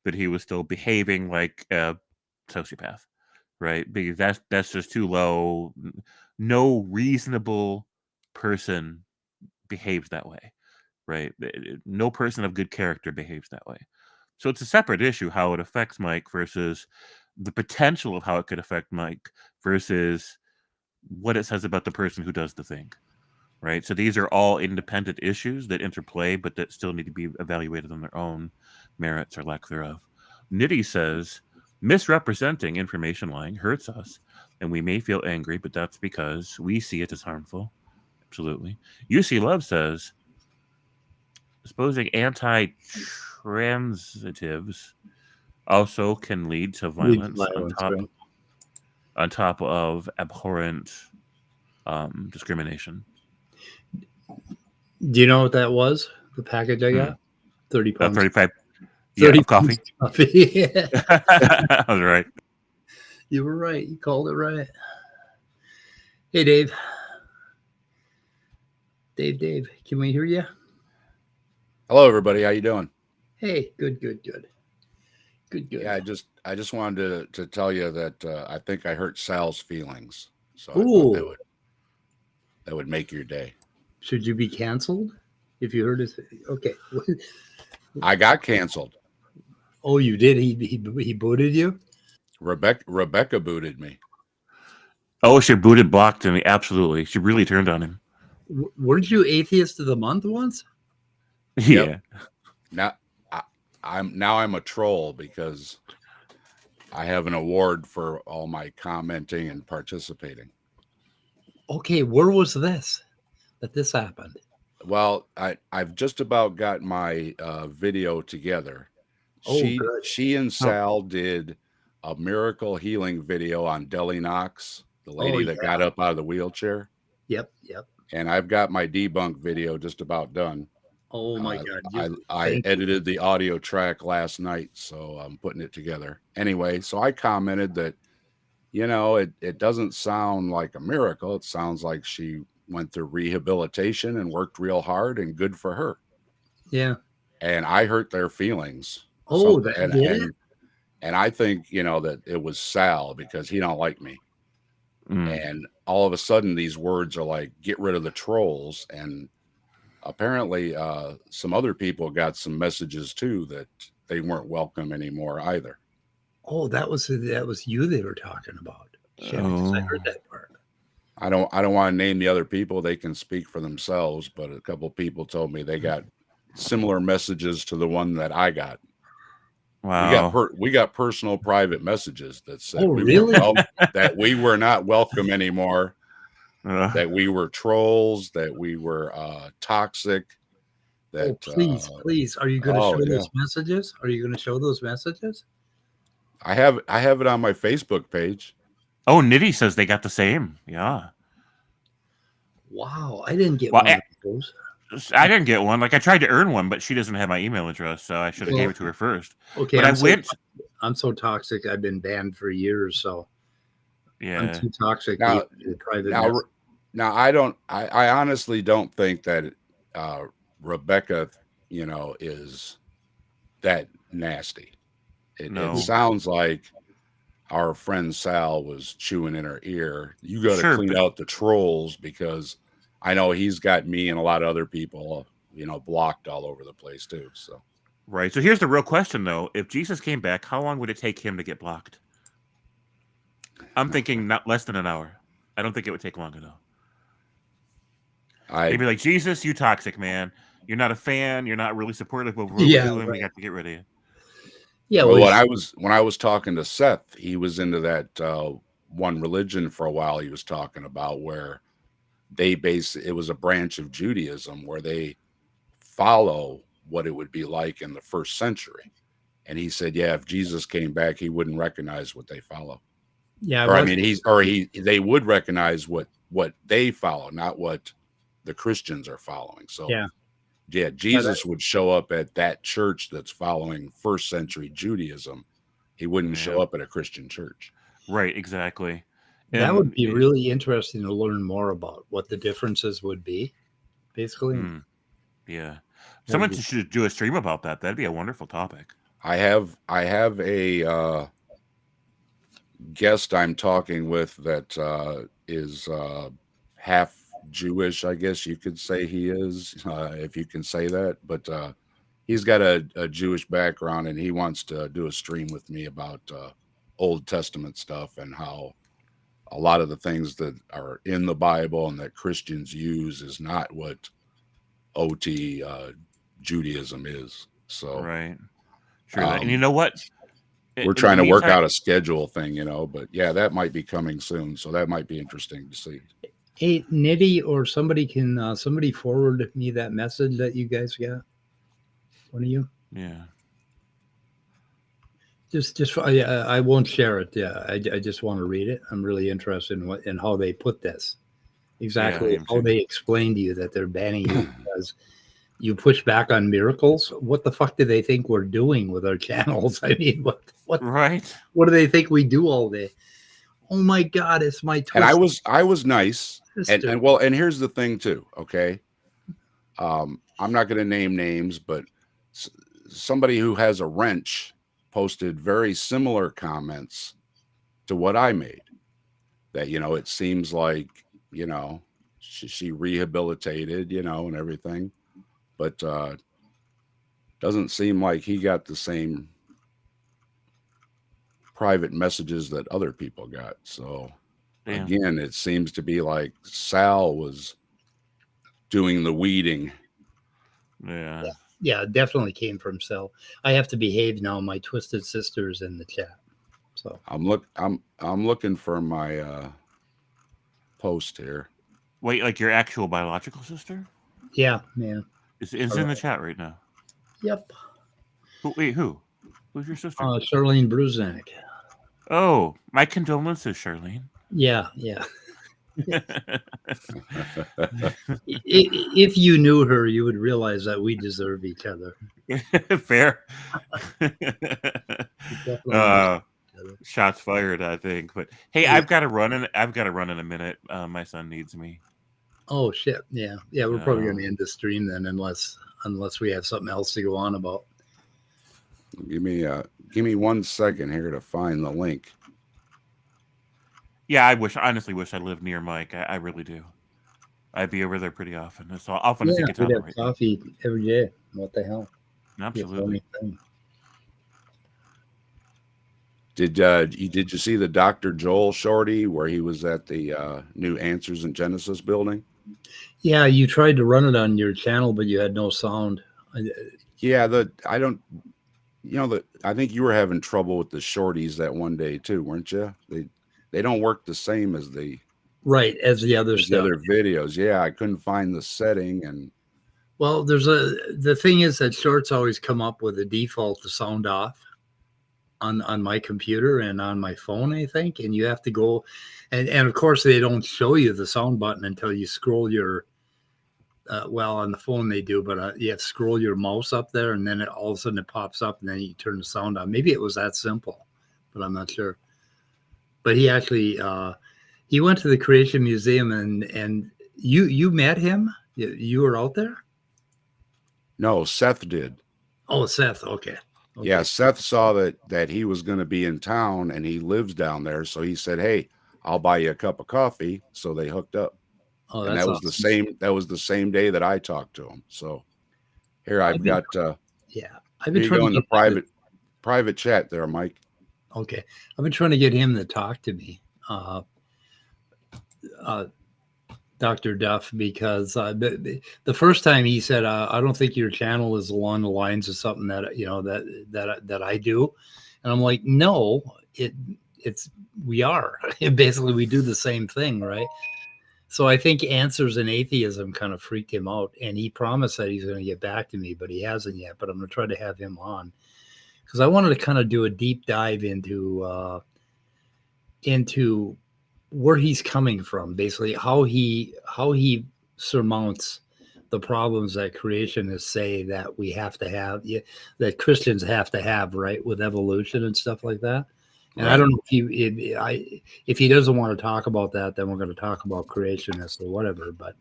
that he was still behaving like a sociopath, right? Because that's just too low. No reasonable person behaves that way, right? No person of good character behaves that way. So it's a separate issue how it affects Mike versus the potential of how it could affect Mike versus what it says about the person who does the thing, right? So these are all independent issues that interplay, but that still need to be evaluated on their own merits or lack thereof. Nitty says, misrepresenting information lying hurts us, and we may feel angry, but that's because we see it as harmful. Absolutely. UC Love says, supposing anti-transitives also can lead to violence, on top of abhorrent discrimination. Do you know what that was? The package I got? 30 pounds. 35. Yeah, of coffee. Yeah. I was right. You were right. You called it right. Hey, Dave. Dave, can we hear you? Hello, everybody. How you doing? Hey, good. Yeah, I just wanted to tell you that I think I hurt Sal's feelings, so I thought that would make your day. Should you be canceled if you heard it? Okay. I got canceled. Oh, you did? He booted you? Rebecca booted me. Oh, she booted blocked him. Absolutely. She really turned on him. Weren't you atheist of the month once? Yeah. Now I'm a troll because I have an award for all my commenting and participating. Okay, where was this that this happened? Well, I've just about got my video together. Oh, good. She and Sal did a miracle healing video on Deli Knox, the lady that got up out of the wheelchair. Yep. And I've got my debunk video just about done. Oh my God. I edited the audio track last night, so I'm putting it together. Anyway, so I commented that, it doesn't sound like a miracle. It sounds like she went through rehabilitation and worked real hard, and good for her. Yeah. And I hurt their feelings. Oh, and I think, that it was Sal because he don't like me. And all of a sudden these words are like, get rid of the trolls. And apparently some other people got some messages too that they weren't welcome anymore either. Oh, that was you they were talking about. Shit, I heard that part. I don't want to name the other people. They can speak for themselves, but a couple of people told me they got similar messages to the one that I got. Wow. We got personal private messages that said that we were not welcome anymore, that we were trolls, that we were toxic. That please, are you going to show those messages? Are you going to show those messages? I have it on my Facebook page. Oh, Nitty says they got the same. Yeah. Wow, I didn't get one of those. I didn't get one. Like, I tried to earn one, but she doesn't have my email address, so I should have gave it to her first. Okay, but I'm so toxic. I've been banned for years, so yeah, I'm too toxic. Now, I honestly don't think that Rebecca, is that nasty. It sounds like our friend Sal was chewing in her ear. You got to clean out the trolls because I know he's got me and a lot of other people, blocked all over the place too. So, right. So here's the real question, though: if Jesus came back, how long would it take him to get blocked? I'm thinking not less than an hour. I don't think it would take long enough. They'd be like, Jesus, you toxic man. You're not a fan. You're not really supportive of what we're doing. Right. We got to get rid of you. Yeah. Well, when I was talking to Seth, he was into that one religion for a while. He was talking about where it was a branch of Judaism where they follow what it would be like in the first century. And he said, yeah, if Jesus came back, he wouldn't recognize what they follow. Yeah. They would recognize what they follow, not what the Christians are following. So yeah, Jesus would show up at that church that's following first century Judaism. He wouldn't show up at a Christian church. Right. Exactly. That would be really interesting to learn more about what the differences would be, basically. Yeah. Someone should do a stream about that. That'd be a wonderful topic. I have a guest I'm talking with that is half Jewish, I guess you could say he is, if you can say that. But he's got a Jewish background, and he wants to do a stream with me about Old Testament stuff and how a lot of the things that are in the Bible and that Christians use is not what OT Judaism is. So right, sure. And you know what? We're trying to work out a schedule thing, but yeah, that might be coming soon. So that might be interesting to see. Hey, Nitty, or somebody can somebody forward me that message that you guys got. One of you? Yeah. Just I won't share it. Yeah, I just want to read it. I'm really interested in how they put this. Exactly how they explain to you that they're banning you because you push back on miracles. What the fuck do they think we're doing with our channels? I mean, what? Right. What do they think we do all day? Oh my God, it's my twist. And I was nice. And here's the thing too. Okay. I'm not going to name names, but somebody who has a wrench posted very similar comments to what I made, that, it seems like, she rehabilitated, and everything, but doesn't seem like he got the same private messages that other people got. So Damn. Again, it seems to be like Sal was doing the weeding. Yeah. Yeah, it definitely came from Sal. I have to behave now. My twisted sister's in the chat. So I'm looking for my post here. Wait, like your actual biological sister yeah. is in the chat right now. Yep. Who? Who's your sister? Charlene Bruzak. Oh, my condolences, Charlene. Yeah. If you knew her, you would realize that we deserve each other. Fair. Definitely. Shots fired, I think. But hey, Yeah. I've got to run in a minute. My son needs me. Oh shit. Yeah. We're probably going to end the stream then, unless we have something else to go on about. Give me 1 second here to find the link. Yeah, I honestly wish I lived near Mike. I really do. I'd be over there pretty often. It's all often as he Yeah, gets we'd out have right coffee every day. What the hell? Absolutely. Did you see the Dr. Joel shorty where he was at the new Answers in Genesis building? Yeah, you tried to run it on your channel, but you had no sound. Yeah, I think you were having trouble with the shorties that one day too, weren't you? They don't work the same as the other the stuff. other videos. Yeah, I couldn't find the setting, and Well, the thing is that shorts always come up with a default to sound off on my computer and on my phone, I think, and you have to go and of course they don't show you the sound button until you scroll your well, on the phone they do, but you have to scroll your mouse up there and then all of a sudden it pops up and then you turn the sound on. Maybe it was that simple, but I'm not sure. But he actually he went to the Creation Museum and you met him? You were out there? no, Seth did. Oh, Seth. Okay. Yeah, Seth saw that he was going to be in town and he lives down there, so he said, "Hey, I'll buy you a cup of coffee." So they hooked up. Oh, And that's that was awesome. that was the same day that I talked to him. So here I've been trying to to in the get private chat there, Mike. Okay. I've been trying to get him to talk to me, Dr. Duff, because the first time he said, I don't think your channel is along the lines of something that, that I do. And I'm like, no, we are. Basically, we do the same thing, right? So I think Answers in Atheism kind of freaked him out, and he promised that he's going to get back to me, but he hasn't yet. But I'm going to try to have him on because I wanted to kind of do a deep dive into where he's coming from, basically how he surmounts the problems that creationists say that we have to have, that Christians have to have, right, with evolution and stuff like that. And I don't know if he doesn't want to talk about that, then we're going to talk about creationists or whatever. But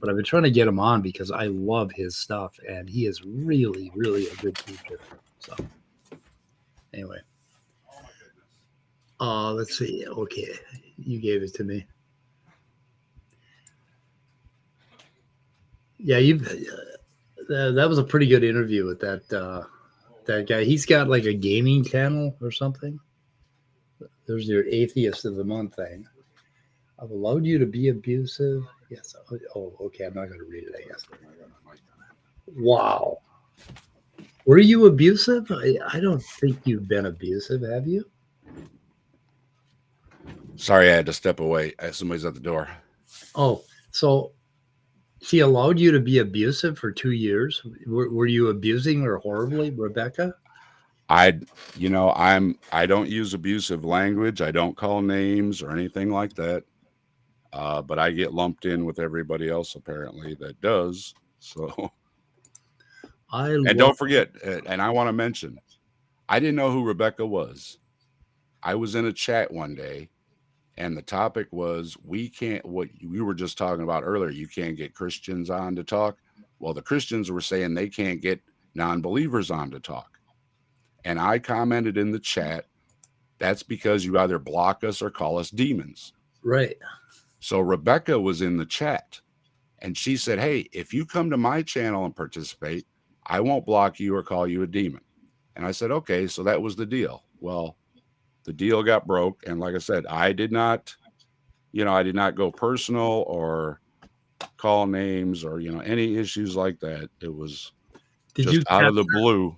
I've been trying to get him on because I love his stuff, and he is really, really a good teacher. So anyway, let's see. Okay, you gave it to me. Yeah, that was a pretty good interview with that guy. He's got like a gaming channel or something. There's your Atheist of the Month thing. I've allowed you to be abusive. Yes. Oh, okay. I'm not going to read it, I guess. Wow. Were you abusive? I don't think you've been abusive, have you? Sorry, I had to step away. Somebody's at the door. Oh, so she allowed you to be abusive for 2 years. Were you abusing her horribly, Rebecca? I don't use abusive language. I don't call names or anything like that. But I get lumped in with everybody else apparently that does. So, and don't forget, and I want to mention, I didn't know who Rebecca was. I was in a chat one day, and the topic was what we were just talking about earlier. You can't get Christians on to talk. Well, the Christians were saying they can't get non-believers on to talk. And I commented in the chat, that's because you either block us or call us demons. Right. So Rebecca was in the chat and she said, hey, if you come to my channel and participate, I won't block you or call you a demon. And I said, okay, so that was the deal. Well, the deal got broke. And like I said, I did not I did not go personal or call names or, any issues like that. It was Did just you out of the capture, blue.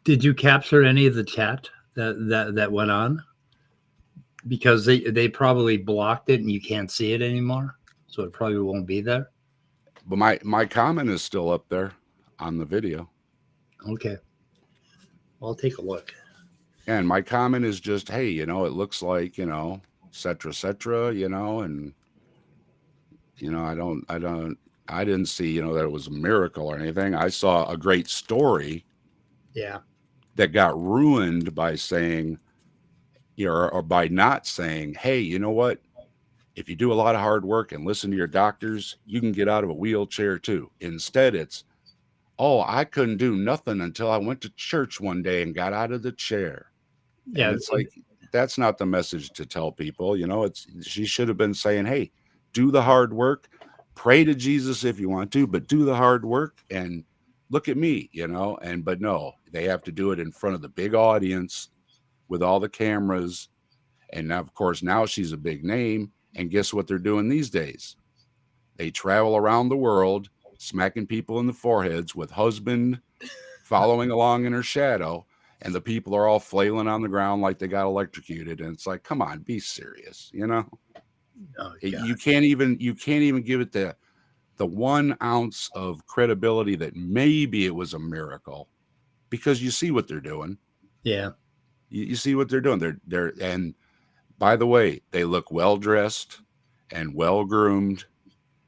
did you capture any of the chat that went on? Because they probably blocked it and you can't see it anymore. So it probably won't be there. But my comment is still up there on the video. Okay. I'll take a look. And my comment is just, hey, it looks like, cetera, and, I didn't see, that it was a miracle or anything. I saw a great story Yeah. that got ruined by saying, or by not saying, hey, you know what? If you do a lot of hard work and listen to your doctors, you can get out of a wheelchair too. Instead, it's, oh, I couldn't do nothing until I went to church one day and got out of the chair. Yeah. And it's like, that's not the message to tell people. She should have been saying, hey, do the hard work, pray to Jesus if you want to, but do the hard work and look at me, but no, they have to do it in front of the big audience with all the cameras. And now, of course, now she's a big name. And guess what they're doing these days? They travel around the world, smacking people in the foreheads with husband following along in her shadow. And the people are all flailing on the ground like they got electrocuted. And it's like, come on, be serious. Oh, You can't even give it the 1 ounce of credibility that maybe it was a miracle, because you see what they're doing. Yeah. You see what they're doing. And by the way, they look well dressed and well groomed,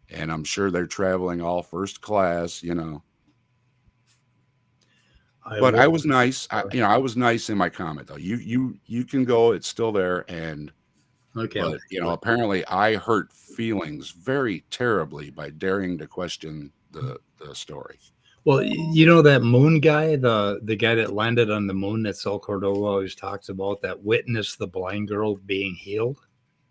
and I'm sure they're traveling all first class. But I was nice. I was nice in my comment though. You can go. It's still there. And Okay. but apparently I hurt feelings very terribly by daring to question the story. Well, that moon guy, the guy that landed on the moon that Saul Cordova always talks about, that witnessed the blind girl being healed.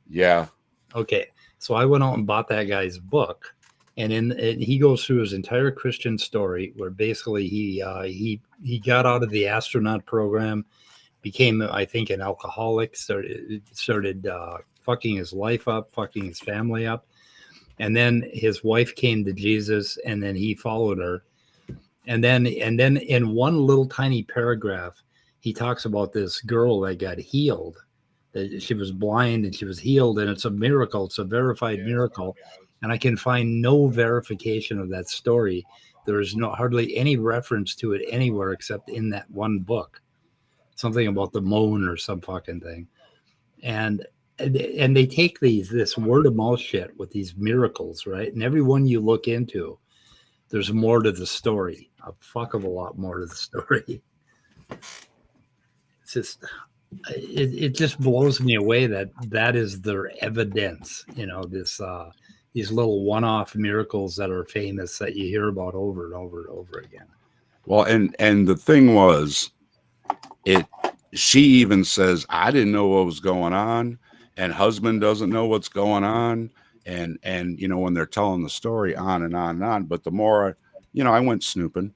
Yeah. Okay. So I went out and bought that guy's book, and he goes through his entire Christian story, where basically he got out of the astronaut program, became, I think, an alcoholic, started fucking his life up, fucking his family up, and then his wife came to Jesus, and then he followed her, and then in one little tiny paragraph, he talks about this girl that got healed. That she was blind and she was healed, and it's a miracle. It's a verified miracle, and I can find no verification of that story. There is hardly any reference to it anywhere except in that one book, something about the moon or some fucking thing. And they take this word of mouth shit with these miracles, right? And every one you look into, there's more to the story, a fuck of a lot more to the story. It's just, it just blows me away that is their evidence, these little one-off miracles that are famous that you hear about over and over and over again. Well, and the thing was, she even says, I didn't know what was going on, and husband doesn't know what's going on. And when they're telling the story on and on and on, but the more, I went snooping,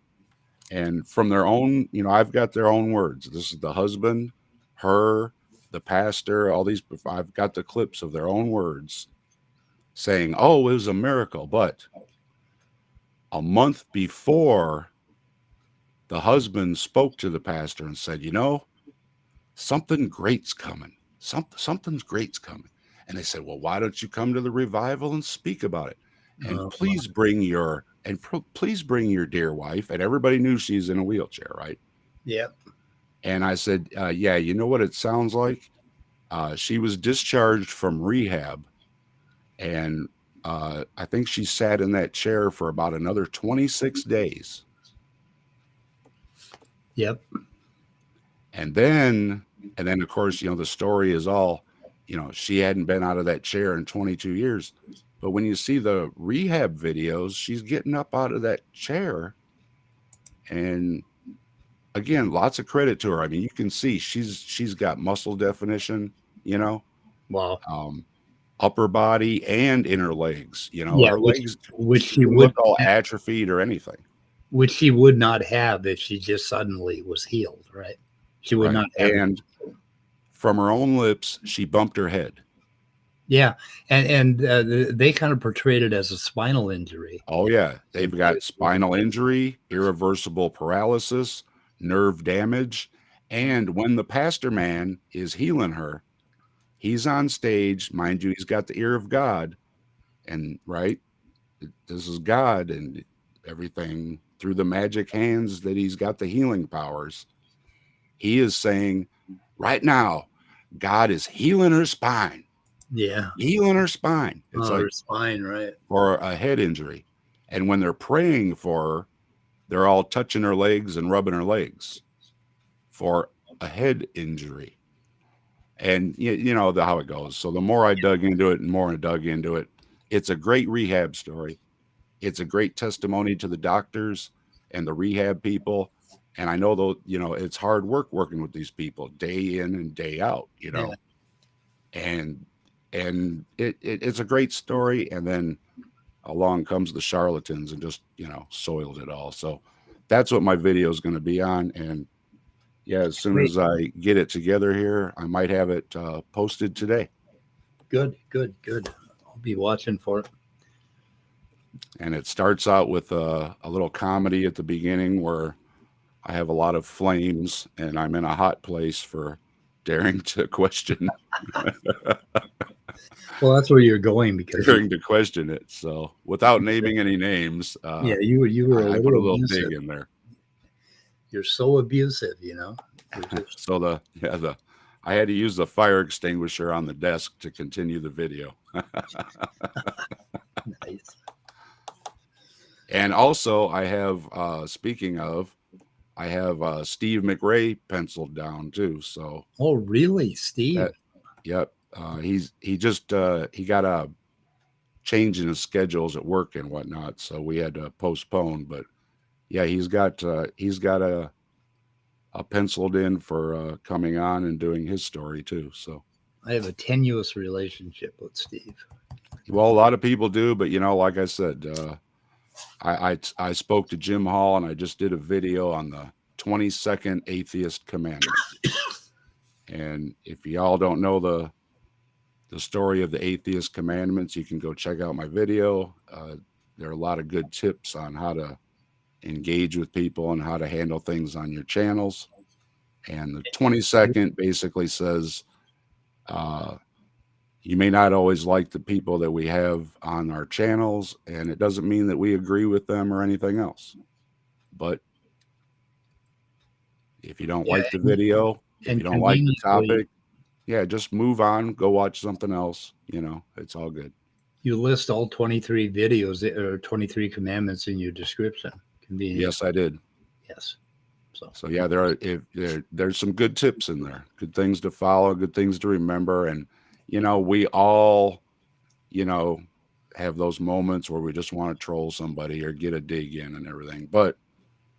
and from their own, I've got their own words. This is the husband, her, the pastor, all these, I've got the clips of their own words saying, oh, it was a miracle. But a month before, the husband spoke to the pastor and said, something great's coming. Something's great's coming. And they said, well, why don't you come to the revival and speak about it? And please bring your dear wife. And everybody knew she's in a wheelchair, right? Yep. And I said, yeah, you know what it sounds like? She was discharged from rehab. And I think she sat in that chair for about another 26 days. Yep. And then, of course, the story is all, she hadn't been out of that chair in 22 years. But when you see the rehab videos, she's getting up out of that chair. And again, lots of credit to her. I mean, you can see she's got muscle definition, Wow. Upper body and inner legs, Yeah, her legs, which she don't would look all atrophied or anything. Which she would not have if she just suddenly was healed, right? She would not have. And from her own lips, she bumped her head. Yeah, and they kind of portrayed it as a spinal injury. Oh yeah, they've got spinal injury, irreversible paralysis, nerve damage, and when the pastor man is healing her, he's on stage, mind you, he's got the ear of God, and right, this is God and everything through the magic hands that he's got the healing powers. He is saying, right now, God is healing her spine, Yeah, healing her spine. It's like her spine, right? for a head injury. And when they're praying for her, they're all touching her legs and rubbing her legs for a head injury. And you know how it goes. So the more I dug into it and more I dug into it, it's a great rehab story. It's a great testimony to the doctors and the rehab people. And I know though, it's hard work working with these people day in and day out, Yeah. and it's a great story. And then along comes the charlatans and just, soiled it all. So that's what my video is going to be on. And yeah, as soon as I get it together here, I might have it posted today. Good. I'll be watching for it. And it starts out with a little comedy at the beginning where I have a lot of flames and I'm in a hot place for daring to question. Well, that's where you're going because daring to question it. So without naming any names, yeah, you were I put a little dig in there. You're so abusive, So I had to use the fire extinguisher on the desk to continue the video. Nice. And also I have, speaking of, I have Steve McRae penciled down too. So oh, really, Steve? Yep. He got a change in his schedules at work and whatnot, so we had to postpone. But yeah, he's got a penciled in for coming on and doing his story too. So I have a tenuous relationship with Steve. Well, a lot of people do, but like I said, I spoke to Jim Hall and I just did a video on the 22nd atheist commandment. And if y'all don't know the story of the atheist commandments, you can go check out my video. There are a lot of good tips on how to engage with people and how to handle things on your channels. And the 22nd basically says, you may not always like the people that we have on our channels, and it doesn't mean that we agree with them or anything else. But if you don't like the video, if you don't like the topic, yeah, just move on, go watch something else. It's all good. You list all 23 videos or 23 commandments in your description. Yes, I did. Yes. So yeah, there's some good tips in there, good things to follow, good things to remember. And, we all, have those moments where we just want to troll somebody or get a dig in and everything. But,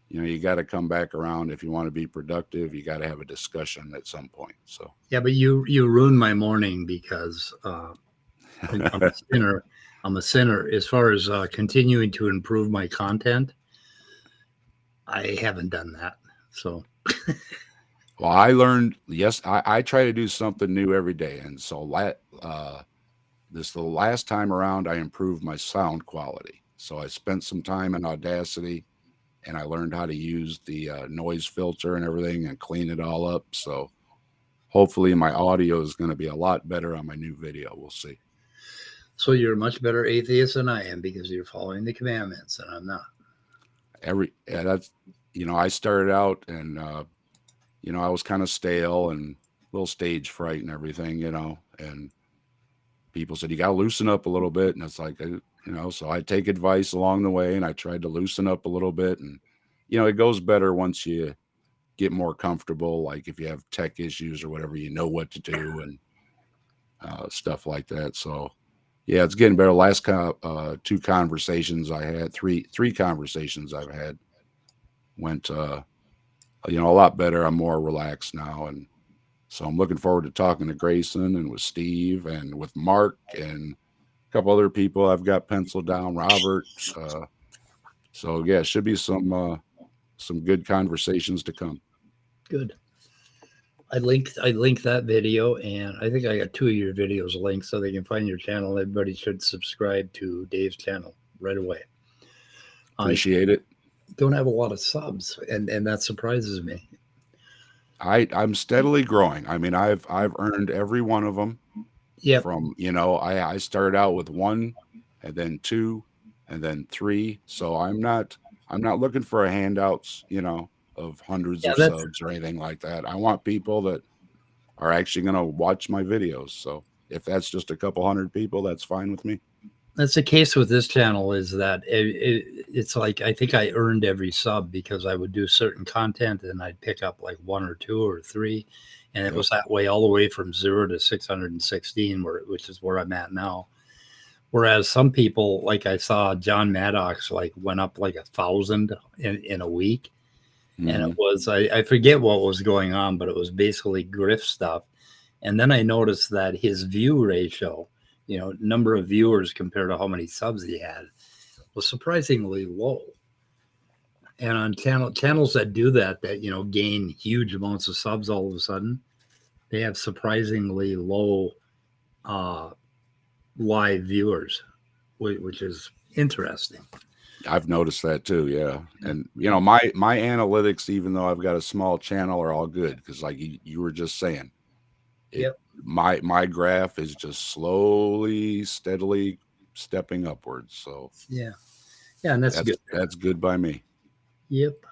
you got to come back around. If you want to be productive, you got to have a discussion at some point. So yeah, but you ruined my morning because I'm a sinner. I'm a sinner as far as continuing to improve my content. I haven't done that. So well, I learned, yes, I try to do something new every day. And so the last time around, I improved my sound quality. So I spent some time in Audacity and I learned how to use the noise filter and everything and clean it all up. So hopefully my audio is going to be a lot better on my new video. We'll see. So you're a much better atheist than I am because you're following the commandments and I'm not. That's, I started out and, I was kind of stale and a little stage fright and everything, and people said, you got to loosen up a little bit. And it's like, so I take advice along the way and I tried to loosen up a little bit. And, it goes better once you get more comfortable. Like if you have tech issues or whatever, you know what to do and stuff like that. So yeah, it's getting better. Last two conversations I had, three conversations I've had went, a lot better. I'm more relaxed now. And so I'm looking forward to talking to Grayson and with Steve and with Mark and a couple other people I've got penciled down, Robert. So yeah, should be some good conversations to come. Good. I linked that video, and I think I got 2 of your videos linked so they can find your channel. Everybody should subscribe to Dave's channel right away. I Appreciate it. don't have a lot of subs, and that surprises me. I'm steadily growing. I mean, I've earned every one of them. Yep. From, I started out with 1, and then 2, and then 3. So I'm not looking for a handouts, of hundreds Yeah, of that's subs or anything like that. I want people that are actually going to watch my videos. So if that's just a couple hundred people, that's fine with me. that's the case with this channel. Is that it's like I think I earned every sub because I would do certain content and I'd pick up like 1 or 2 or 3, and it Yep. was that way all the way from 0 to 616, which is where I'm at now. Whereas some people, like I saw John Maddox, like went up like 1,000 in a week. And it Mhm. was, I forget what was going on, but it was basically grift stuff. And then I noticed that his view ratio, number of viewers compared to how many subs he had, was surprisingly low. And on channels that do that, gain huge amounts of subs all of a sudden, they have surprisingly low live viewers, which is interesting. I've noticed that too. Yeah. And, my analytics, even though I've got a small channel, are all good. Because like you were just saying, Yep. my graph is just slowly, steadily stepping upwards. So Yeah, and that's good. that's good by me. Yep.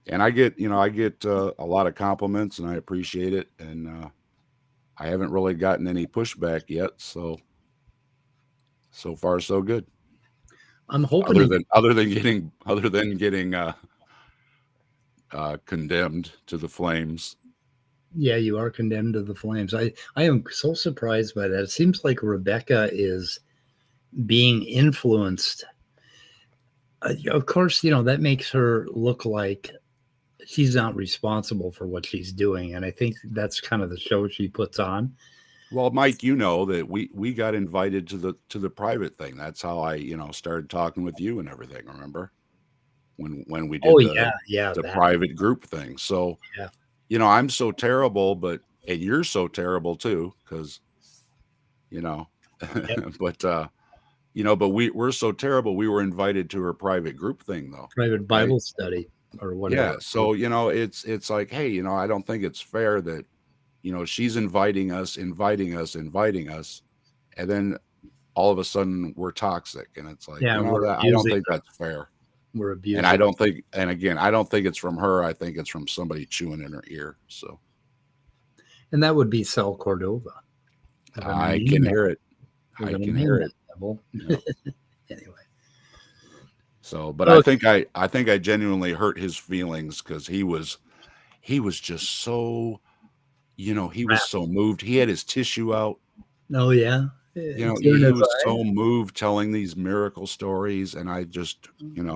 And I get a lot of compliments, and I appreciate it. And I haven't really gotten any pushback yet. So far, so good. I'm hoping Other than getting condemned to the flames. Yeah, you are condemned to the flames. I am so surprised by that. It seems like Rebecca is being influenced. Of course, that makes her look like she's not responsible for what she's doing, and I think that's kind of the show she puts on. Well, Mike, that we got invited to the private thing. That's how I, started talking with you and everything. Remember when we did the that. private group thing? So Yeah. I'm so terrible, and you're so terrible too, because Yep. but we're so terrible. We were invited to her private group thing though. Private Bible study or whatever. Yeah. So it's like, hey, I don't think it's fair that she's inviting us, and then all of a sudden we're toxic, and it's like, Yeah, we're I don't abusing think that's fair. We're abusing. And I don't think it's from her. I think it's from somebody chewing in her ear. So, and that would be Sal Cordova. I can hear it. I can hear it. Yeah. Anyway. So, but okay. I think I genuinely hurt his feelings because he was just so, he was so moved. He had his tissue out. Oh yeah. He was so moved telling these miracle stories, and I just,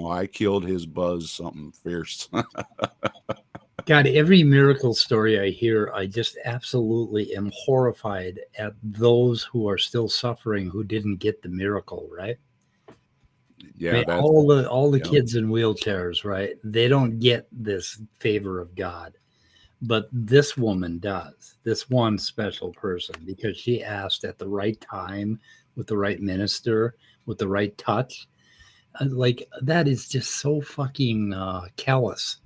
I killed his buzz something fierce. God, every miracle story I hear, I just absolutely am horrified at those who are still suffering who didn't get the miracle, right? Yeah, I mean, all the kids in wheelchairs, right? They don't get this favor of God. But this woman does, this one special person, because she asked at the right time, with the right minister, with the right touch. Like, that is just so fucking callous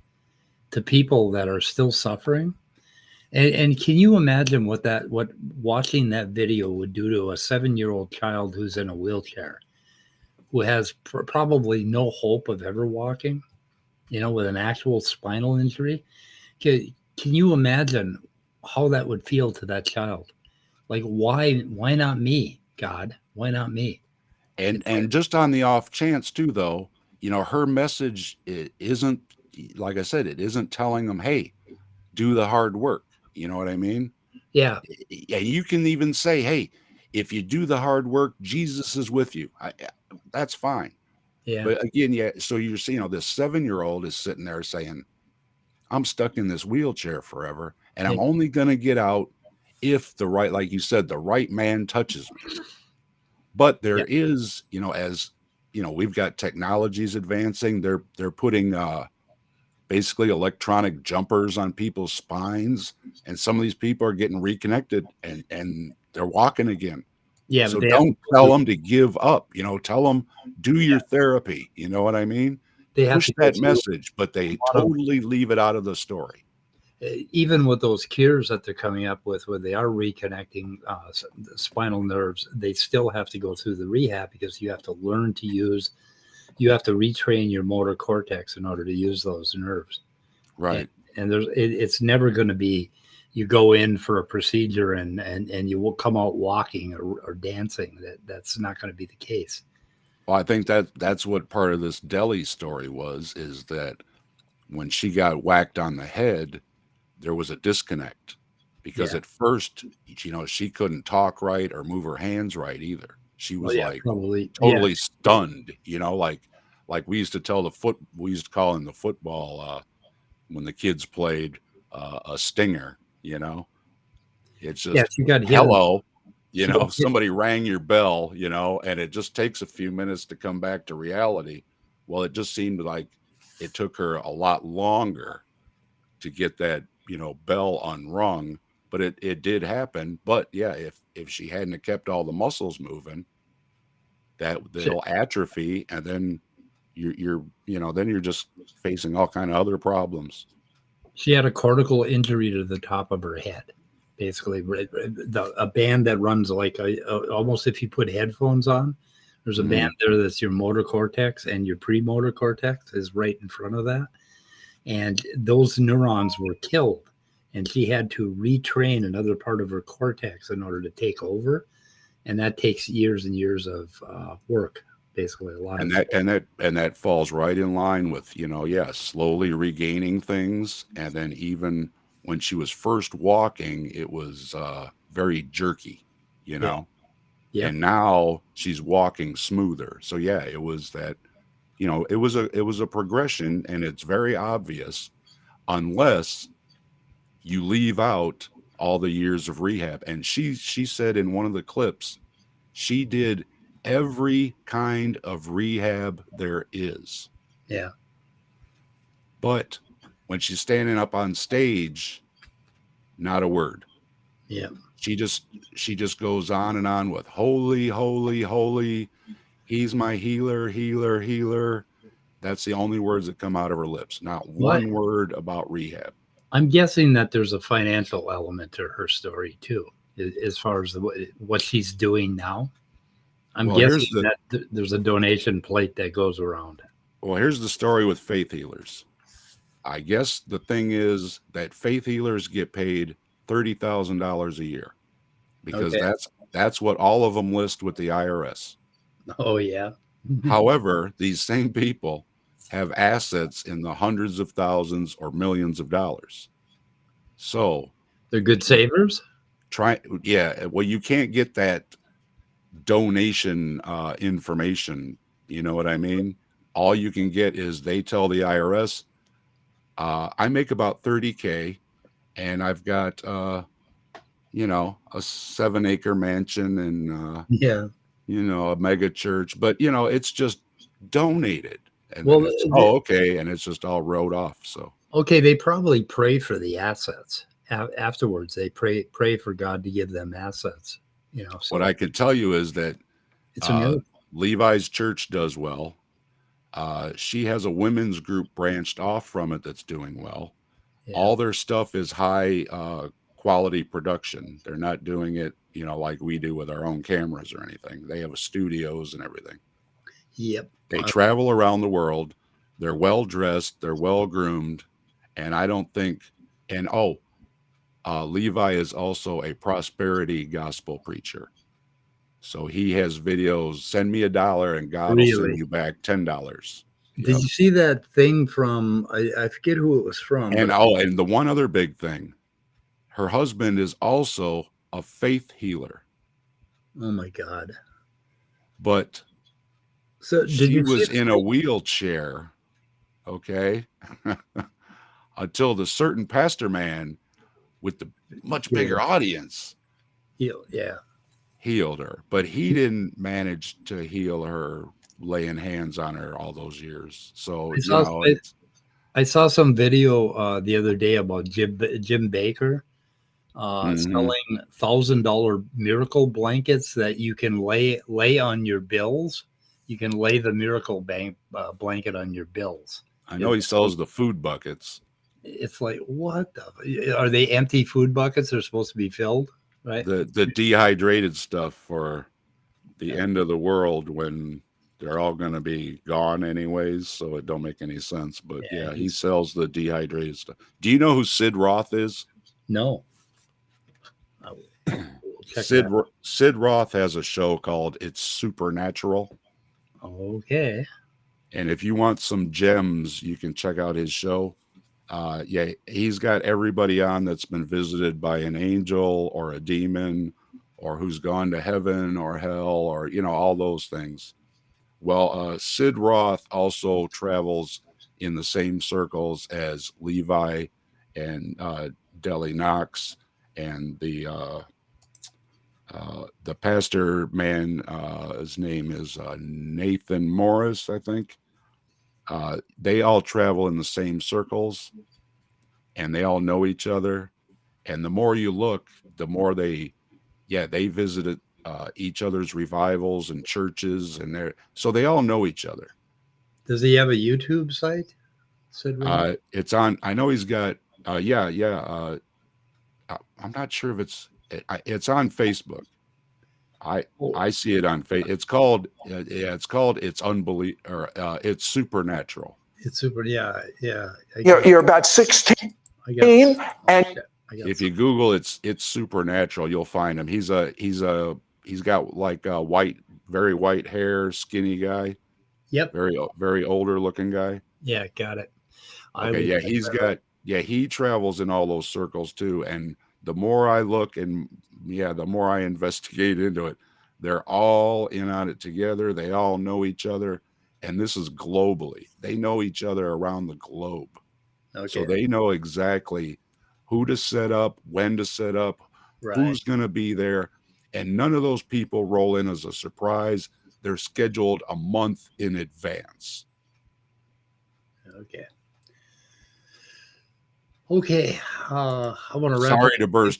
to people that are still suffering. And can you imagine what watching that video would do to a 7-year-old child who's in a wheelchair, who has probably no hope of ever walking, with an actual spinal injury? Can you imagine how that would feel to that child? Like, why not me, God? Why not me? And just on the off chance too, though, her message isn't, like I said, it isn't telling them, hey, do the hard work. You know what I mean? Yeah. Yeah. You can even say, hey, if you do the hard work, Jesus is with you. That's fine. Yeah. But again, yeah. So you're seeing, this 7-year-old is sitting there saying, I'm stuck in this wheelchair forever, and I'm only going to get out if like you said, the right man touches me. But there is, we've got technologies advancing. They're putting basically electronic jumpers on people's spines, and some of these people are getting reconnected and they're walking again. Yeah, So but they have don't tell them to give up. Tell them do your therapy. You know what I mean? they have Push to go that through message, but they a lot of totally leave it out of the story. even with those cures that they're coming up with, where they are reconnecting the spinal nerves, they still have to go through the rehab because you have to learn to use, you have to retrain your motor cortex in order to use those nerves. Right. And it's never going to be you go in for a procedure and you will come out walking or dancing. That's not going to be the case. Well, I think that's what part of this Delhi story was, is that when she got whacked on the head, there was a disconnect because Yeah. at first, she couldn't talk right or move her hands right either. She was Probably totally stunned, like we used to we used to call in the football, when the kids played, a stinger, it's just, she got hit. hello, She got hit. somebody rang your bell, and it just takes a few minutes to come back to reality. Well, it just seemed like it took her a lot longer to get that, bell unrung, but it did happen. But yeah, if she hadn't have kept all the muscles moving, they'll atrophy, and then you're just facing all kind of other problems. She had a cortical injury to the top of her head, basically. A band that runs like almost if you put headphones on, there's a band there that's your motor cortex, and your premotor cortex is right in front of that. And those neurons were killed, and she had to retrain another part of her cortex in order to take over. And that takes years and years of work. Basically, a lot and of that falls right in line with slowly regaining things. And then even when she was first walking, it was very jerky, Yeah. And now she's walking smoother. So yeah, it was that, it was a progression, and it's very obvious unless you leave out all the years of rehab. And she said in one of the clips, she did every kind of rehab there is. Yeah. But when she's standing up on stage, not a word. Yeah. She just goes on and on with holy, holy, holy. He's my healer, healer, healer. That's the only words that come out of her lips. Not one word about rehab. I'm guessing that there's a financial element to her story too, as far as what she's doing now. I'm guessing that there's a donation plate that goes around. Well, here's the story with faith healers. I guess the thing is that faith healers get paid $30,000 a year because that's what all of them list with the IRS. Oh, yeah. However, these same people have assets in the hundreds of thousands or millions of dollars. So they're good savers. Well, you can't get that donation information. You know what I mean? All you can get is they tell the IRS, I make about 30K, and I've got a 7-acre mansion and a mega church, but it's just donated. And okay, and it's just all wrote off. So they probably pray for the assets afterwards. They pray for God to give them assets. So what I can tell you is that Levi's church does well. She has a women's group branched off from it that's doing well. Yeah. All their stuff is high quality production. They're not doing it, like we do with our own cameras or anything. They have studios and everything. Yep. They travel around the world. They're well dressed. They're well groomed. And I don't think, Levi is also a prosperity gospel preacher. So he has videos, send me $1 and God will send you back $10. Did you see that thing from, I forget who it was from. And and the one other big thing, her husband is also a faith healer. Oh my God. But so she was in a wheelchair, okay, until the certain pastor man with the much bigger audience healed her. But he didn't manage to heal her laying hands on her all those years. So I saw some video the other day about Jim Baker selling $1,000 miracle blankets that you can lay on your bills. You can lay the miracle blanket on your bills. I know he sells the food buckets. It's like, what are they empty food buckets? They're supposed to be filled, right? The dehydrated stuff for the end of the world when they're all going to be gone anyways, so it don't make any sense. But yeah, he sells the dehydrated stuff. Do you know who Sid Roth is? No. Sid Roth has a show called It's Supernatural. Okay. And if you want some gems, you can check out his show. Yeah, he's got everybody on that's been visited by an angel or a demon or who's gone to heaven or hell or, all those things. Well, Sid Roth also travels in the same circles as Levi and Deli Knox and the pastor man. His name is Nathan Morris, I think. They all travel in the same circles and they all know each other. And the more you look, the more they visited each other's revivals and churches, and so they all know each other. Does he have a YouTube site? It's on. I know he's got. I'm not sure if it's on Facebook. I see it on Facebook. It's called It's Unbelievable, or It's Supernatural. It's super. Yeah. You're about 16, and if you Google it's Supernatural, you'll find him. He's got like very white hair, skinny guy. Yep. Very older looking guy. Yeah, got it. Okay, he travels in all those circles too. And the more I look and the more I investigate into it, they're all in on it together. They all know each other. And this is globally. They know each other around the globe. Okay. So they know exactly who to set up, when to set up, who's going to be there. And none of those people roll in as a surprise. They're scheduled a month in advance. Okay. I want to wrap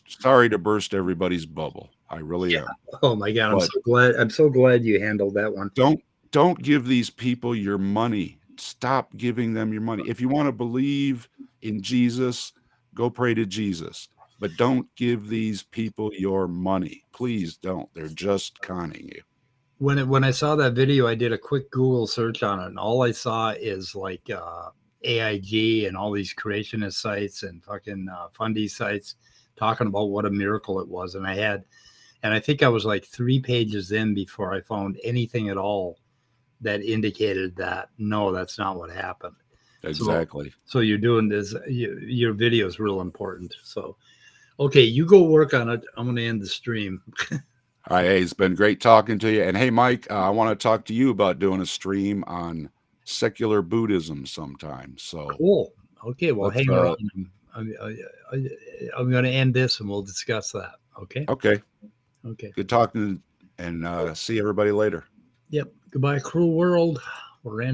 Sorry to burst everybody's bubble. I really am. Oh my God. I'm so glad you handled that one. Don't give these people your money. Stop giving them your money. If you want to believe in Jesus, go pray to Jesus. But don't give these people your money. Please don't. They're just conning you. When I saw that video, I did a quick Google search on it, and all I saw is like AIG and all these creationist sites and fucking fundy sites talking about what a miracle it was. And I think I was like 3 pages in before I found anything at all that indicated that, no, that's not what happened. Exactly. So you're doing this, your video is real important. So, okay, you go work on it. I'm going to end the stream. All right. Hey, it's been great talking to you. And hey, Mike, I want to talk to you about doing a stream on secular Buddhism sometime. So cool. Okay. Well, hang on. I'm going to end this and we'll discuss that. Okay. Okay. Good talking, and see everybody later. Yep. Goodbye, cruel world. We're ending.